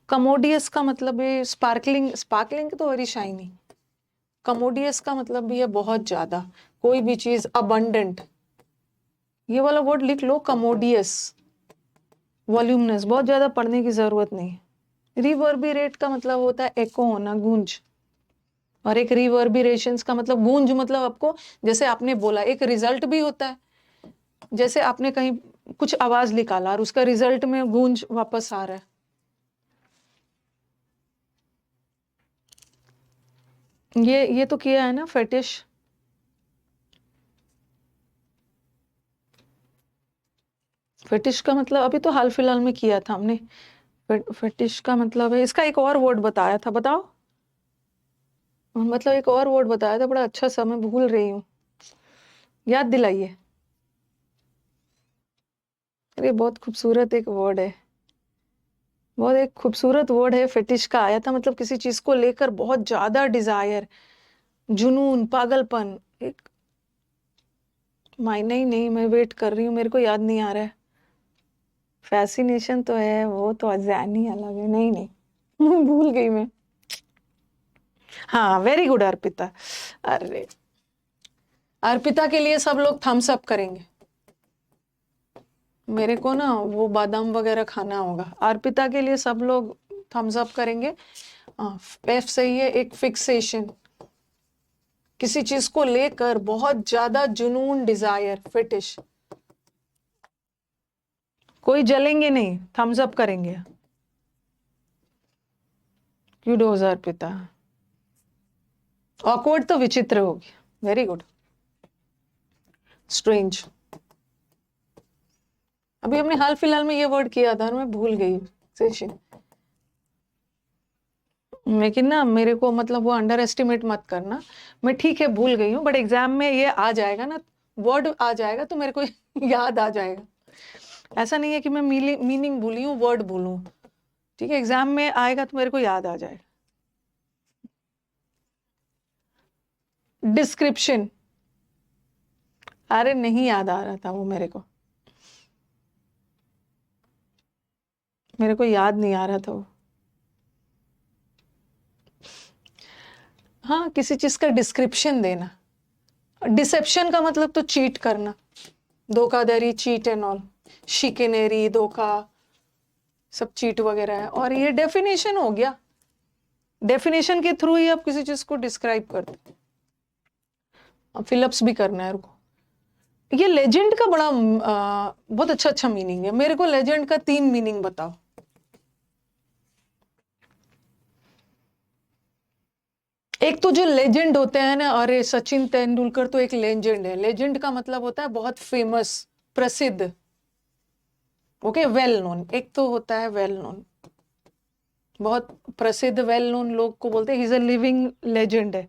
Speaker 1: कमोडियस का मतलब है स्पार्कलिंग, स्पार्कलिंग तो वेरी शाइनी। कमोडियस का मतलब भी है बहुत ज्यादा, कोई भी चीज अबंडेंट। ये वाला वर्ड लिख लो, कमोडियस, वॉल्यूमनस, बहुत ज्यादा पढ़ने की जरूरत नहीं। रिवर्बिरेट का मतलब होता है एको होना, गूंज। और एक रिवर्बिरेशंस का मतलब गूंज, मतलब आपको जैसे आपने बोला एक रिजल्ट भी होता है, जैसे आपने कहीं कुछ आवाज निकाला और उसका रिजल्ट में गूंज वापस आ रहा है। ये तो किया है ना फेटिश। फेटिश का मतलब अभी तो हाल फिलहाल में किया था हमने। फेटिश का मतलब है, इसका एक और वर्ड बताया था, बताओ। मतलब एक और वर्ड बताया था बड़ा अच्छा सा, मैं भूल रही हूँ, याद दिलाइए। अरे बहुत खूबसूरत एक वर्ड है, बहुत एक खूबसूरत वर्ड है, फेटिश का आया था, मतलब किसी चीज को लेकर बहुत ज्यादा डिजायर, जुनून, पागलपन। एक मायने ही नहीं, मैं वेट कर रही हूँ, मेरे को याद नहीं आ रहा है। फैसिनेशन तो है, वो तो अजान ही अलग है। नहीं नहीं भूल गई मैं। हाँ वेरी गुड अर्पिता। अरे अर्पिता के लिए सब लोग थम्स अप करेंगे। मेरे को ना वो बादाम वगैरह खाना होगा। अर्पिता के लिए सब लोग थम्स अप करेंगे। एफ सही है, एक फिक्सेशन, किसी चीज को लेकर बहुत ज्यादा जुनून, डिजायर, फिटिश। कोई जलेंगे नहीं, थम्स अप करेंगे। क्यूडोज अर्पिता। ऑकवर्ड तो विचित्र होगी, वेरी गुड। स्ट्रेंज, अभी हमने हाल फिलहाल में ये वर्ड किया था और मैं भूल गई सेशन। लेकिन ना मेरे को मतलब वो अंडर एस्टिमेट मत करना, मैं ठीक है भूल गई हूँ, बट एग्जाम में ये आ जाएगा ना, वर्ड आ जाएगा तो मेरे को याद आ जाएगा। ऐसा नहीं है कि मैं मीनिंग भूली हूँ, वर्ड भूलूं। ठीक है, एग्जाम में आएगा तो मेरे को याद आ जाएगा। डिस्क्रिप्शन, अरे नहीं याद आ रहा था वो, मेरे को याद नहीं आ रहा था वो। हाँ, किसी चीज का डिस्क्रिप्शन देना। डिसेप्शन का मतलब तो चीट करना, धोखाधड़ी, चीट एंड ऑल, शिकनेरी, धोखा, सब चीट वगैरह है। और ये डेफिनेशन हो गया, डेफिनेशन के थ्रू ही आप किसी चीज को डिस्क्राइब करते। अब फिलअप्स भी करना है रुको। ये लेजेंड का बड़ा बहुत अच्छा अच्छा मीनिंग है। मेरे को लेजेंड का 3 मीनिंग बताओ। एक तो जो लेजेंड होते हैं ना, अरे सचिन तेंदुलकर तो एक लेजेंड है। लेजेंड का मतलब होता है बहुत फेमस, प्रसिद्ध। Okay, well known. एक तो होता है वेल नोन, बहुत प्रसिद्ध, वेल नोन लोग को बोलते हैं he is a living legend है।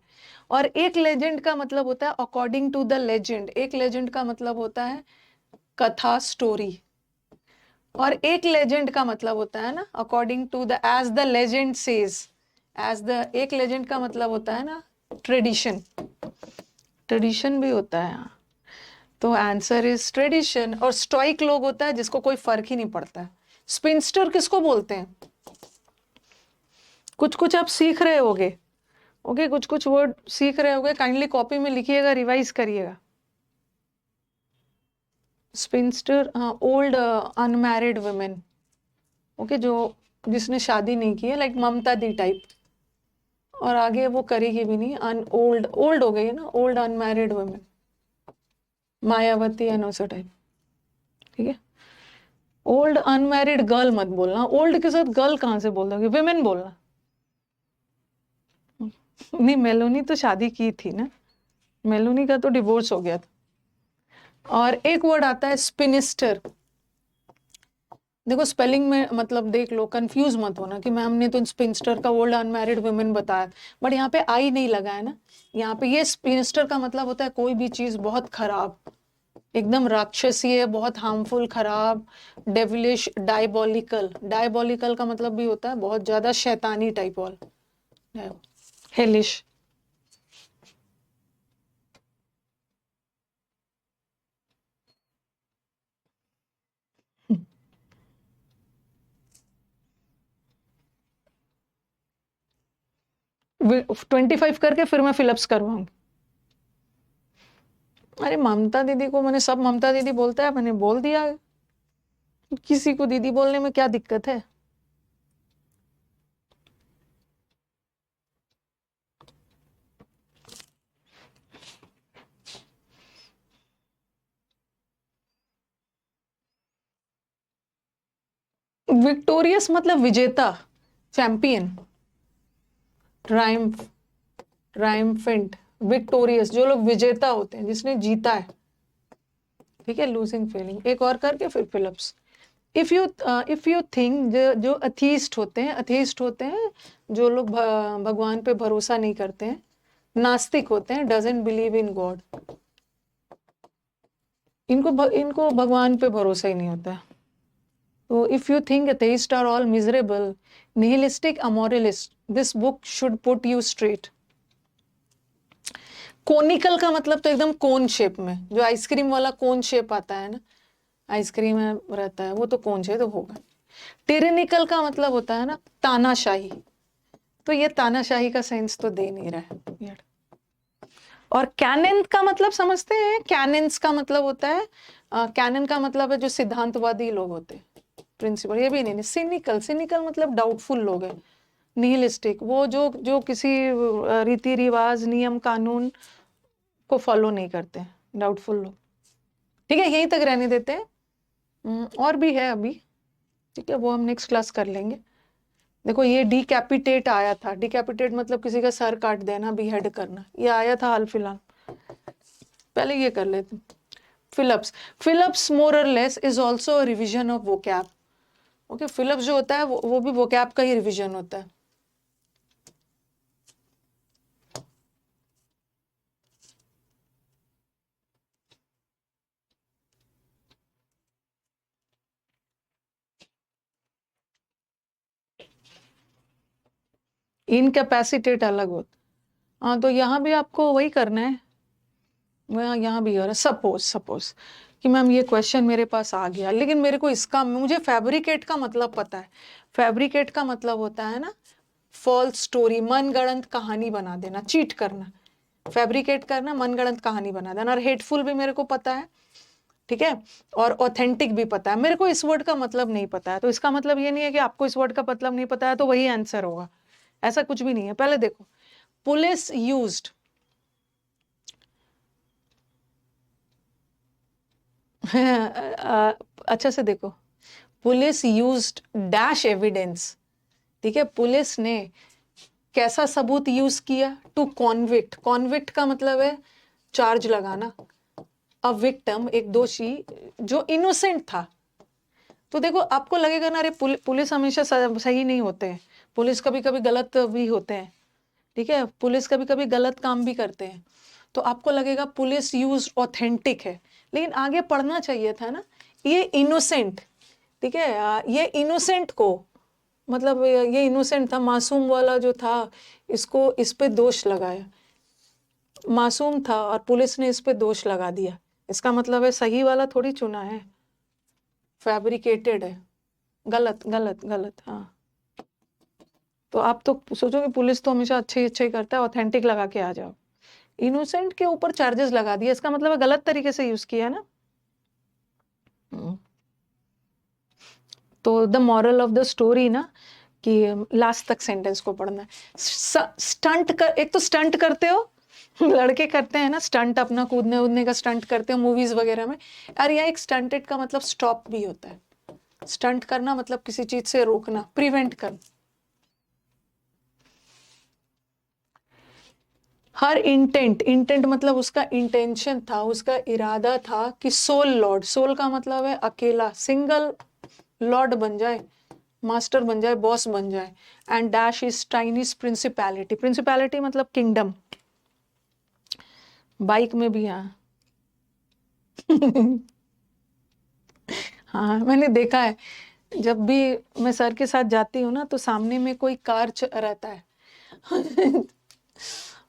Speaker 1: और एक लेजेंड का मतलब होता है अकॉर्डिंग टू द लेजेंड। एक लेजेंड का मतलब होता है कथा, स्टोरी। और एक लेजेंड का मतलब होता है ना according to the, as the legend says, as the. एक लेजेंड का मतलब होता है ना ट्रेडिशन, ट्रेडिशन भी होता है। तो आंसर इज ट्रेडिशन। और स्टोइक लोग होता है जिसको कोई फर्क ही नहीं पड़ता है। स्पिंस्टर किसको बोलते हैं? कुछ कुछ आप सीख रहे होगे, ओके, कुछ कुछ वर्ड सीख रहे होगे, काइंडली कॉपी में लिखिएगा, रिवाइज करिएगा। Sphincter, old unmarried women, okay, जो जिसने शादी नहीं की है, लाइक ममता दी टाइप। और आगे वो करेगी भी नहीं, अन ओल्ड, ओल्ड हो गई है ना, ओल्ड अनमैरिड वुमेन, मायावती एनोसा टाइप। ठीक है, ओल्ड अनमैरिड गर्ल मत बोलना, ओल्ड के साथ गर्ल कहाँ से बोल दोगे, विमेन बोलना। नहीं, मेलोनी तो शादी की थी ना, मेलोनी का तो डिवोर्स हो गया था। और एक वर्ड आता है स्पिनिस्टर। देखो स्पेलिंग में मतलब देख लो, कंफ्यूज मत होना कि मैम ने तो स्पिंस्टर का ओल्ड अनमैरिड वुमेन बताया, बट यहाँ पे आई नहीं लगा है ना। यहाँ पे ये स्पिंस्टर का मतलब होता है कोई भी चीज बहुत खराब, एकदम राक्षसी है, बहुत हार्मफुल, खराब, डेविलिश, डायबोलिकल। डायबोलिकल का मतलब भी होता है बहुत ज्यादा शैतानी टाइप वाला, हेलिश। ट्वेंटी फाइव करके फिर मैं फिलअप्स करवाऊंगी। अरे ममता दीदी को मैंने, सब ममता दीदी बोलता है, मैंने बोल दिया, किसी को दीदी बोलने में क्या दिक्कत है। विक्टोरियस मतलब विजेता, चैंपियन, ट्रायम्फ, ट्रायम्फेंट, विक्टोरियस, जो लोग विजेता होते हैं, जिसने जीता है। ठीक है, लूजिंग फीलिंग। एक और करके फिर फिलअप्स। इफ यू थिंक, जो अथीस्ट होते हैं, अथीस्ट होते हैं जो लोग भगवान पे भरोसा नहीं करते हैं, नास्तिक होते हैं, डजंट बिलीव इन गॉड, इनको भगवान पे भरोसा ही नहीं होता है। तो if you think atheists are all miserable, nihilistic, amoralist, this book should put you straight. Conical का मतलब तो एकदम कोन शेप में, जो आइसक्रीम वाला कोन शेप आता है ना, आइसक्रीम में रहता है वो, तो कोन शेप तो होगा। टिरेनिकल का मतलब होता है ना तानाशाही, तो ये तानाशाही का सेंस तो दे नहीं रहा है यार। और कैनन का मतलब समझते हैं, कैनन्स का मतलब होता है, कैनन का मतलब है जो सिद्धांतवादी लोग होते हैं, प्रिंसिपल, ये भी नहीं। सिनिकल, सिनिकल मतलब डाउटफुल लोग हैं। निहिलिस्टिक, वो जो जो किसी रीति रिवाज, नियम कानून को फॉलो नहीं करते हैं, डाउटफुल लोग। ठीक है, यहीं तक रहने देते हैं। और भी है अभी, ठीक है, वो हम नेक्स्ट क्लास कर लेंगे। देखो ये डिकैपिटेट आया था, डिकैपिटेट मतलब किसी का सर काट देना, बीहेड करना, ये आया था हाल फिलहाल, पहले ये कर लेते। फिलअप्स, फिलअप्स मोर और less is also revision of vocab. Okay, fill-ups जो होता है वो भी वोकैब का ही रिविजन होता है। इनकैपेसिटेट अलग होता। हाँ, तो यहाँ भी आपको वही करना है, यहाँ भी हो रहा है। सपोज सपोज कि मैम ये क्वेश्चन मेरे पास आ गया, लेकिन मेरे को इसका, मुझे फैब्रिकेट का मतलब पता है। फैब्रिकेट का मतलब होता है ना फॉल्स स्टोरी, मनगढ़ंत कहानी बना देना, चीट करना, फैब्रिकेट करना, मनगढ़ंत कहानी बना देना। और हेटफुल भी मेरे को पता है, ठीक है, और ऑथेंटिक भी पता है। मेरे को इस वर्ड का मतलब नहीं पता है, तो इसका मतलब ये नहीं है कि आपको इस वर्ड का मतलब नहीं पता है तो वही आंसर होगा, ऐसा कुछ भी नहीं है। पहले देखो, पुलिस यूज्ड, अच्छा से देखो, पुलिस यूज्ड डैश एविडेंस। ठीक है, पुलिस ने कैसा सबूत यूज किया, टू कॉन्विक्ट। कॉन्विक्ट का मतलब है चार्ज लगाना, अ विक्टिम, एक दोषी जो इनोसेंट था। तो देखो आपको लगेगा ना, अरे पुलिस हमेशा सही नहीं होते हैं, पुलिस कभी कभी गलत भी होते हैं, ठीक है, पुलिस कभी कभी गलत काम भी करते हैं। तो आपको लगेगा पुलिस यूज ऑथेंटिक है, लेकिन आगे पढ़ना चाहिए था ना, ये इनोसेंट, ठीक है, ये इनोसेंट को, मतलब ये इनोसेंट था, मासूम वाला जो था, इसको इस पे दोष लगाया, मासूम था और पुलिस ने इस पे दोष लगा दिया, इसका मतलब है सही वाला थोड़ी चुना है, फैब्रिकेटेड है, गलत गलत गलत। हाँ, तो आप तो सोचोगे पुलिस तो हमेशा अच्छे अच्छे ही करता है, ऑथेंटिक लगा के आ जाओ, इनोसेंट के ऊपर चार्जेस लगा दिया, इसका मतलब है गलत तरीके से यूज किया ना। तो the moral of the story ना, कि लास्ट तक सेंटेंस को पढ़ना है। स्टंट कर, एक तो स्टंट करते हो, लड़के करते हैं ना स्टंट, अपना कूदने उदने का स्टंट करते हो मूवीज वगैरह में। और यहाँ एक स्टंटेड का मतलब स्टॉप भी होता है, स्टंट करना मतलब किसी चीज से रोकना, प्रिवेंट करना। हर इंटेंट, इंटेंट मतलब उसका इंटेंशन था, उसका इरादा था कि सोल लॉर्ड, सोल का मतलब है अकेला, सिंगल लॉर्ड बन जाए, मास्टर बन जाए, बॉस बन जाए। And dash is Chinese principality, principality मतलब किंगडम, बाइक में भी। हाँ, हाँ, मैंने देखा है, जब भी मैं सर के साथ जाती हूँ ना तो सामने में कोई कार रहता है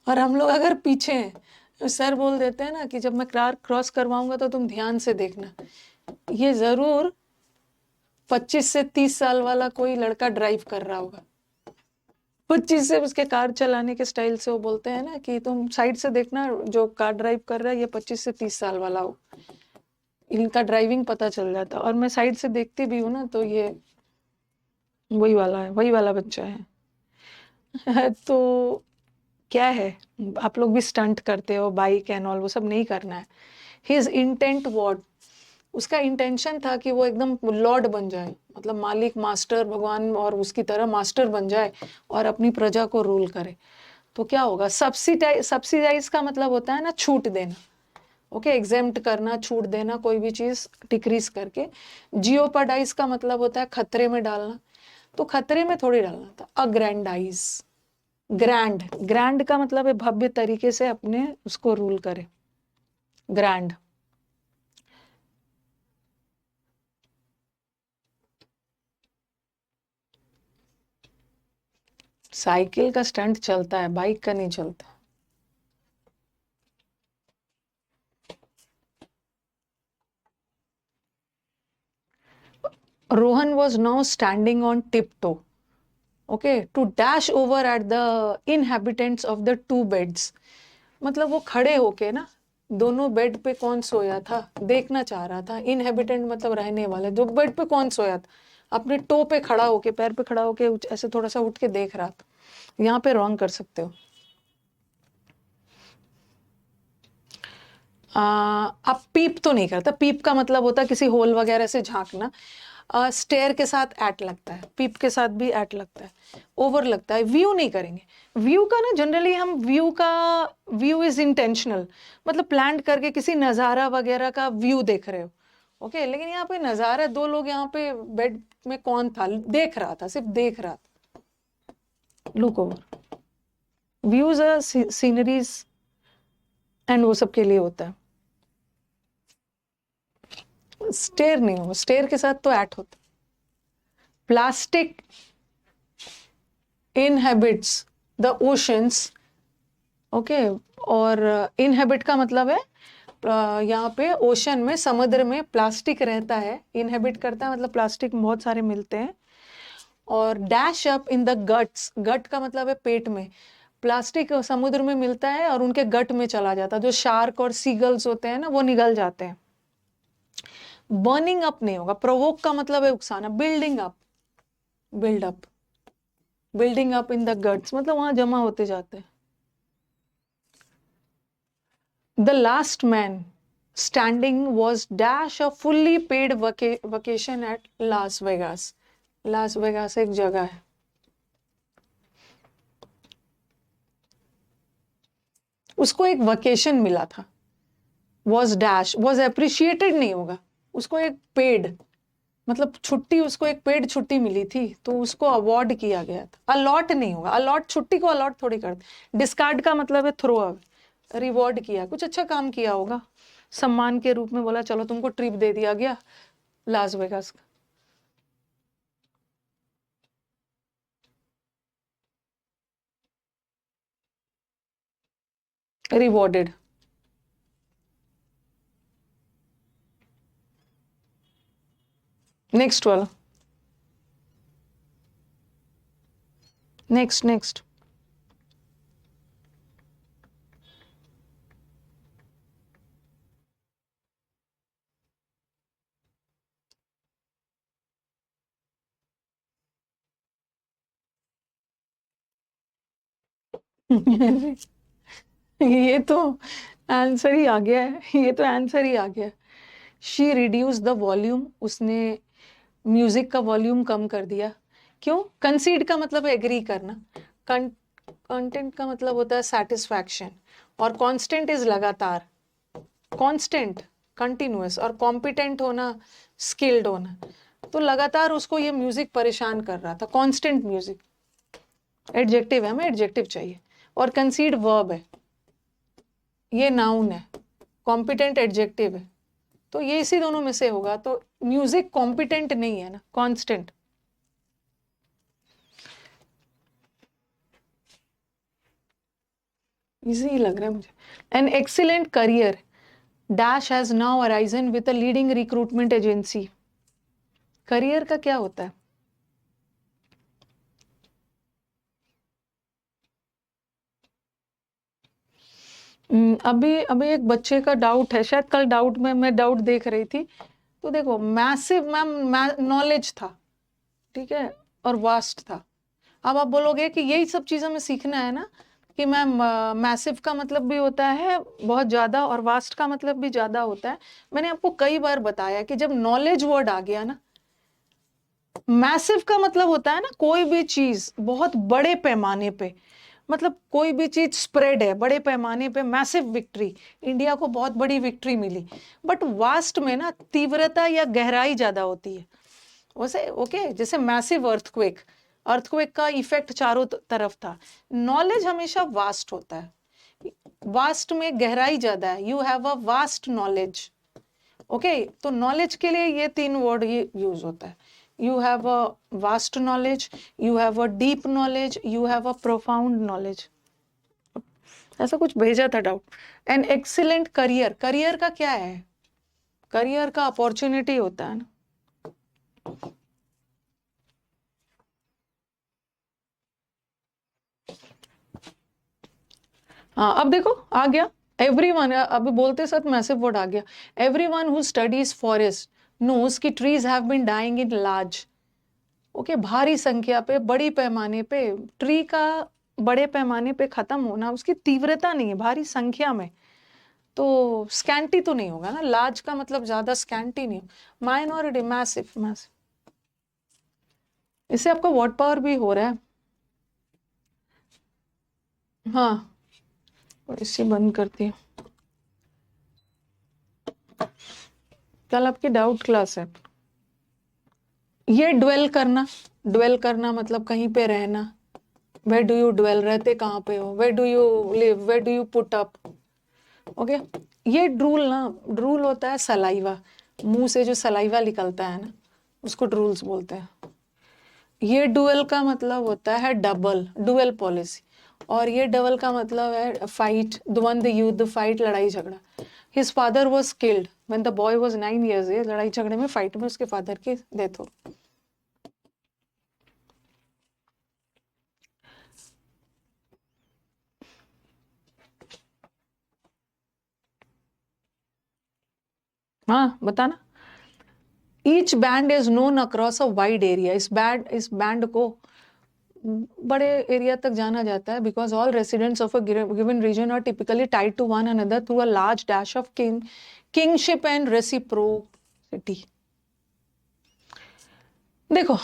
Speaker 1: और हम लोग अगर पीछे हैं तो सर बोल देते हैं ना कि जब मैं कार क्रॉस करवाऊंगा तो तुम ध्यान से देखना। ये जरूर 25 से 30 साल वाला कोई लड़का ड्राइव कर रहा होगा। 25 से उसके कार चलाने के स्टाइल से वो बोलते हैं ना कि तुम साइड से देखना, जो कार ड्राइव कर रहा है ये 25 से 30 साल वाला हो। इनका ड्राइविंग पता चल जाता, और मैं साइड से देखती भी हूँ ना तो ये वही वाला है, वही वाला बच्चा है। तो क्या है, आप लोग भी स्टंट करते हो बाइक एंड ऑल, वो सब नहीं करना है। हिज इंटेंट वॉट, उसका इंटेंशन था कि वो एकदम लॉर्ड बन जाए, मतलब मालिक, मास्टर, भगवान और उसकी तरह मास्टर बन जाए और अपनी प्रजा को रूल करे। तो क्या होगा, सब्सिडाइज का मतलब होता है ना छूट देना, ओके, एग्जेम्प्ट करना, छूट देना कोई भी चीज डिक्रीज करके। जियोपाडाइज का मतलब होता है खतरे में डालना, तो खतरे में थोड़ी डालना था। अग्रैंडाइज, ग्रैंड, ग्रैंड का मतलब है भव्य तरीके से अपने उसको रूल करे, ग्रैंड। साइकिल का स्टंट चलता है, बाइक का नहीं चलता। Rohan was now standing on tiptoe, okay, to dash over at the inhabitants of the two beds. मतलब वो खड़े होके ना, दोनों बेड पे कौन सोया था देखना चाह रहा था। इनहेबिटेंट मतलब रहने वाले, जो बेड पे कौन सोया था, अपने टो पे खड़ा होके, पैर पे खड़ा होके ऐसे थोड़ा सा उठ के देख रहा था। यहाँ पे रॉन्ग कर सकते हो। अब पीप तो नहीं करता, पीप का मतलब होता है किसी होल वगैरह से झांकना। स्टेयर के साथ एट लगता है, पीप के साथ भी एट लगता है, ओवर लगता है। व्यू नहीं करेंगे। व्यू का ना जनरली हम व्यू का, व्यू इज इंटेंशनल, मतलब प्लान करके किसी नज़ारा वगैरह का व्यू देख रहे हो, ओके। लेकिन यहाँ पे नज़ारा, दो लोग यहाँ पे बेड में, कौन था देख रहा था, सिर्फ देख रहा था। Look over, views sceneries and वो सब के लिए होता है। स्टेयर नहीं होगा, स्टेयर के साथ तो एट होता। Plastic inhabits the oceans, okay. और इनहेबिट का मतलब है यहाँ पे ओशन में, समुद्र में प्लास्टिक रहता है, इनहेबिट करता है मतलब प्लास्टिक बहुत सारे मिलते हैं। और dash up in the guts, gut का मतलब है पेट में, प्लास्टिक समुद्र में मिलता है और उनके गट में चला जाता है। जो शार्क और सीगल्स होते हैं ना, वो निगल जाते हैं। बर्निंग अप नहीं होगा। प्रोवोक का मतलब है उकसाना, building up, build up, building up in the guts मतलब वहां जमा होते जाते हैं। The last man standing was dash a fully paid vacation at Las Vegas. Las Vegas एक जगह है। उसको एक वकेशन मिला था। वॉज डैश, वॉज अप्रिशिएटेड नहीं होगा, उसको एक पेड मतलब छुट्टी, उसको एक पेड छुट्टी मिली थी तो उसको अवार्ड किया गया था। अलॉट नहीं होगा, अलॉट छुट्टी को अलॉट थोड़ी करते। डिस्कार्ड का मतलब है थ्रो अवे, रिवॉर्ड किया, कुछ अच्छा काम किया होगा, सम्मान के रूप में बोला चलो तुमको ट्रिप दे दिया गया लास वेगास का। रिवॉर्डेड। नेक्स्ट वाला, नेक्स्ट नेक्स्ट। ये तो आंसर ही आ गया है, ये तो आंसर ही आ गया। शी रिड्यूस द वॉल्यूम, उसने म्यूजिक का वॉल्यूम कम कर दिया। क्यों? कंसीड का मतलब एग्री करना, कंटेंट का मतलब होता है सेटिस्फैक्शन, और कांस्टेंट इज लगातार, कांस्टेंट कंटिन्यूअस, और कॉम्पिटेंट होना, स्किल्ड होना। तो लगातार उसको ये म्यूजिक परेशान कर रहा था, कांस्टेंट म्यूजिक। एडजेक्टिव है, हमें एडजेक्टिव चाहिए। और कंसीड वर्ब है, ये नाउन है, कॉम्पिटेंट एडजेक्टिव है। तो ये इसी दोनों में से होगा। तो म्यूजिक कॉम्पिटेंट नहीं है ना, कांस्टेंट। इजी लग रहा है मुझे। An excellent career dash has now arisen with a leading recruitment agency. Career का क्या होता है? अभी अभी एक बच्चे का डाउट है, शायद कल डाउट में मैं डाउट देख रही थी। तो देखो, मैसिव मैम नॉलेज था, ठीक है, और वास्ट था। अब आप बोलोगे कि यही सब चीज़ हमें सीखना है ना, कि मैम मैसिव का मतलब भी होता है बहुत ज़्यादा, और वास्ट का मतलब भी ज़्यादा होता है। मैंने आपको कई बार बताया कि जब नॉलेज वर्ड आ गया ना, मैसिव का मतलब होता है ना कोई भी चीज़ बहुत बड़े पैमाने पे, मतलब कोई भी चीज स्प्रेड है बड़े पैमाने पे, मैसिव विक्ट्री, इंडिया को बहुत बड़ी विक्ट्री मिली। बट वास्ट में ना तीव्रता या गहराई ज्यादा होती है। वैसे ओके, जैसे मैसिव अर्थक्वेक, अर्थक्वेक का इफेक्ट चारों तरफ था। नॉलेज हमेशा वास्ट होता है, वास्ट में गहराई ज्यादा है, you have a vast knowledge. Okay, तो नॉलेज के लिए ये तीन वर्ड ये यूज होता है। You have a vast knowledge, you have a deep knowledge, you have a profound knowledge. ऐसा कुछ भेजा था doubt. An excellent career, career का क्या है? करियर का अपॉर्चुनिटी होता है ना। हाँ, अब देखो आ गया एवरीवन, अभी बोलते साथ मैसिव वर्ड आ गया। Everyone who studies forest knows कि trees have been dying in large. Okay, भारी संख्या पे, बड़ी पैमाने पे, ट्री का बड़े पैमाने पे खत्म होना, उसकी तीव्रता नहीं है, भारी संख्या में। तो स्कैंटी तो नहीं होगा ना, लार्ज का मतलब ज्यादा, स्कैंटी नहीं। Minority, massive, massive. इससे आपका वर्ड पावर भी हो रहा है। हाँ, और इसे बंद करती हूँ। कल आपकी डाउट क्लास है। ये ड्वेल करना मतलब कहीं पे रहना। वेयर डू यू ड्वेल, रहते कहाँ पे हो। Where do you live, where do you put up. Okay, ये ड्रूल ना, ड्रूल होता है सलाइवा, मुंह से जो सलाइवा निकलता है ना, उसको ड्रूल्स बोलते हैं। ये डुअल का मतलब होता है डबल, डुअल पॉलिसी। और ये डबल का मतलब है फाइट, द्वंद्व, युद्ध, फाइट, लड़ाई झगड़ा। His father was killed when the boy was 9 years age. लड़ाई झगड़े में, फाइट में उसके फादर की डेथ हो। हाँ, बताना। Each band is known across a wide area. इस बैंड को बड़े एरिया तक जाना जाता है, because all residents of a given region are typically tied to one another through a large dash of kingship and reciprocity. देखो,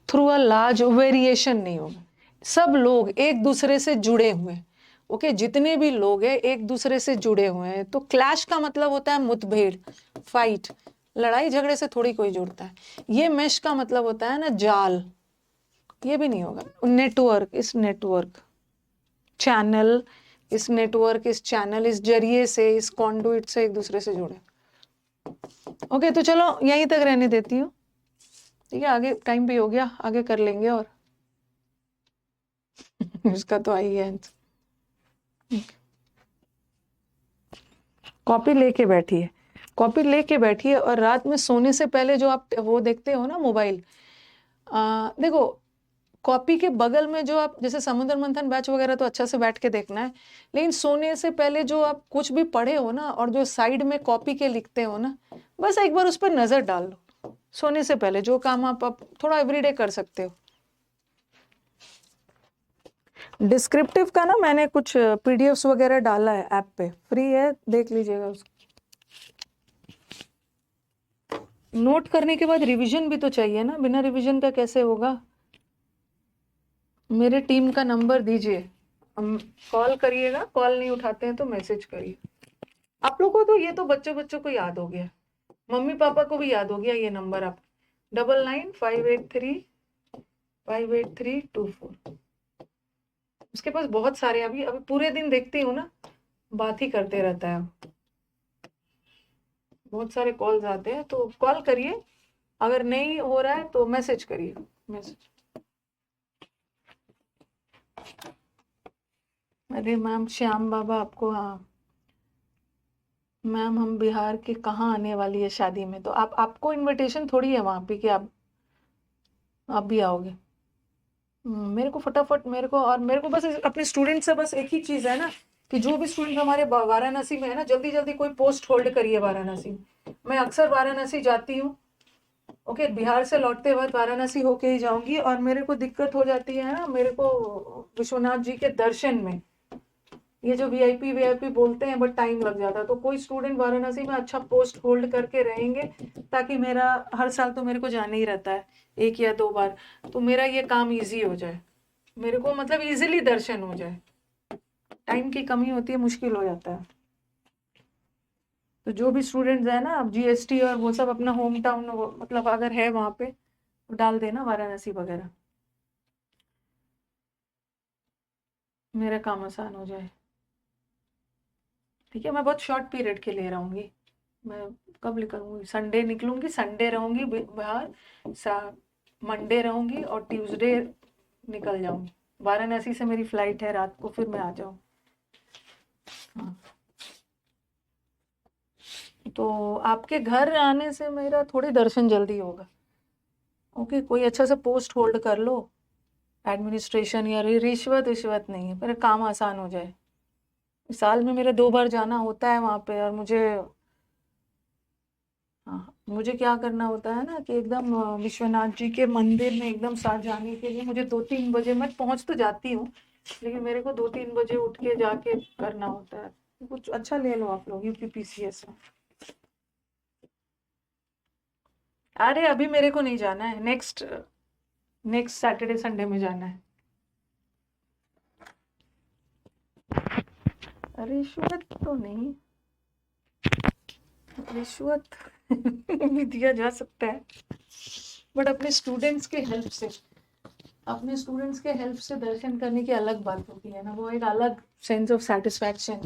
Speaker 1: through a large variation नहीं होगा, सब लोग एक दूसरे से जुड़े हुए हैं। ओके, जितने भी लोग हैं एक दूसरे से जुड़े हुए हैं। तो क्लैश का मतलब होता है मुठभेड़, फाइट, लड़ाई झगड़े से थोड़ी कोई जुड़ता है। ये मेश का मतलब होता है ना जाल, ये भी नहीं होगा। नेटवर्क, इस नेटवर्क, चैनल, इस नेटवर्क, इस चैनल, इस जरिए से, इस कॉन्डुइट से एक दूसरे से जुड़े। ओके, तो चलो यहीं तक रहने देती हूँ, ठीक है। आगे टाइम भी हो गया, आगे कर लेंगे। और इसका तो आई है। कॉपी लेके बैठिए, कॉपी लेके बैठिए, और रात में सोने से पहले जो आप वो देखते हो ना मोबाइल, देखो, कॉपी के बगल में जो आप, जैसे समुद्र मंथन बैच वगैरह तो अच्छा से बैठ के देखना है, लेकिन सोने से पहले जो आप कुछ भी पढ़े हो ना, और जो साइड में कॉपी के लिखते हो ना, बस एक बार उस पर नजर डाल लो सोने से पहले। जो काम आप थोड़ा एवरीडे कर सकते हो। डिस्क्रिप्टिव का ना मैंने कुछ पीडीएफ्स वगैरह डाला है ऐप पे, फ्री है, देख लीजिएगा उसको। नोट करने के बाद रिवीजन भी तो चाहिए ना, बिना रिवीजन का कैसे होगा। मेरे टीम का नंबर दीजिए, कॉल करिएगा, कॉल नहीं उठाते हैं तो मैसेज करिए। आप लोगों को तो ये तो बच्चों बच्चों को याद हो गया, मम्मी पापा को भी याद हो गया ये नंबर। आप 9958358324। उसके पास बहुत सारे, अभी अभी पूरे दिन देखती हूँ ना, बात ही करते रहता है। बहुत सारे कॉल्स आते हैं, तो कॉल करिए, अगर नहीं हो रहा है तो मैसेज करिए, मैसेज। अरे मैम श्याम बाबा आपको, हाँ मैम हम बिहार के कहाँ आने वाली है शादी में, तो आपको इनविटेशन थोड़ी है वहाँ पे कि आप भी आओगे। मेरे को फटाफट, मेरे को बस अपने स्टूडेंट से बस एक ही चीज़ है ना, कि जो भी स्टूडेंट हमारे वाराणसी में है ना, जल्दी जल्दी कोई पोस्ट होल्ड करिए वाराणसी में। मैं अक्सर वाराणसी जाती हूँ, ओके, बिहार से लौटते वक्त वाराणसी होके ही जाऊंगी, और मेरे को दिक्कत हो जाती है ना, मेरे को विश्वनाथ जी के दर्शन में, ये जो वीआईपी बोलते हैं, बट टाइम लग जाता है, तो कोई स्टूडेंट वाराणसी में अच्छा पोस्ट होल्ड करके रहेंगे, ताकि मेरा हर साल तो मेरे को जाना ही रहता है 1 या 2 बार, तो मेरा ये काम इजी हो जाए, मेरे को मतलब इजीली दर्शन हो जाए। टाइम की कमी होती है, मुश्किल हो जाता है। तो जो भी स्टूडेंट्स है ना, अब जीएसटी और वो सब अपना होम टाउन मतलब अगर है वहाँ पे, तो डाल देना वाराणसी वगैरह, मेरा काम आसान हो जाए। ठीक है, मैं बहुत शॉर्ट पीरियड के लिए रहूँगी, मैं कब निकलूंगी, संडे निकलूंगी, संडे रहूंगी बाहर, मंडे रहूंगी और ट्यूसडे निकल जाऊंगी। वाराणसी से मेरी फ्लाइट है रात को, फिर मैं आ जाऊँ। हाँ, तो आपके घर आने से मेरा थोड़ी दर्शन जल्दी होगा। ओके, कोई अच्छा सा पोस्ट होल्ड कर लो, एडमिनिस्ट्रेशन, या रिश्वत रिश्वत नहीं है, मेरा काम आसान हो जाए। साल में मेरे 2 बार जाना होता है वहाँ पे, और मुझे, हाँ मुझे क्या करना होता है ना, कि एकदम विश्वनाथ जी के मंदिर में एकदम साथ जाने के लिए मुझे 2-3 बजे, मैं पहुँच तो जाती हूँ, लेकिन मेरे को 2-3 बजे उठ के जाके करना होता है। कुछ अच्छा ले लो आप लोग यूपीपीसीएस में। अरे अभी मेरे को नहीं जाना है, नेक्स्ट नेक्स्ट सैटरडे संडे में जाना है। रिश्वत तो नहीं, रिश्वत भी दिया जा सकता है, बट अपने स्टूडेंट्स के हेल्प से, अपने स्टूडेंट्स के हेल्प से दर्शन करने की अलग बात होती है ना, वो एक अलग सेंस ऑफ सेटिस्फैक्शन।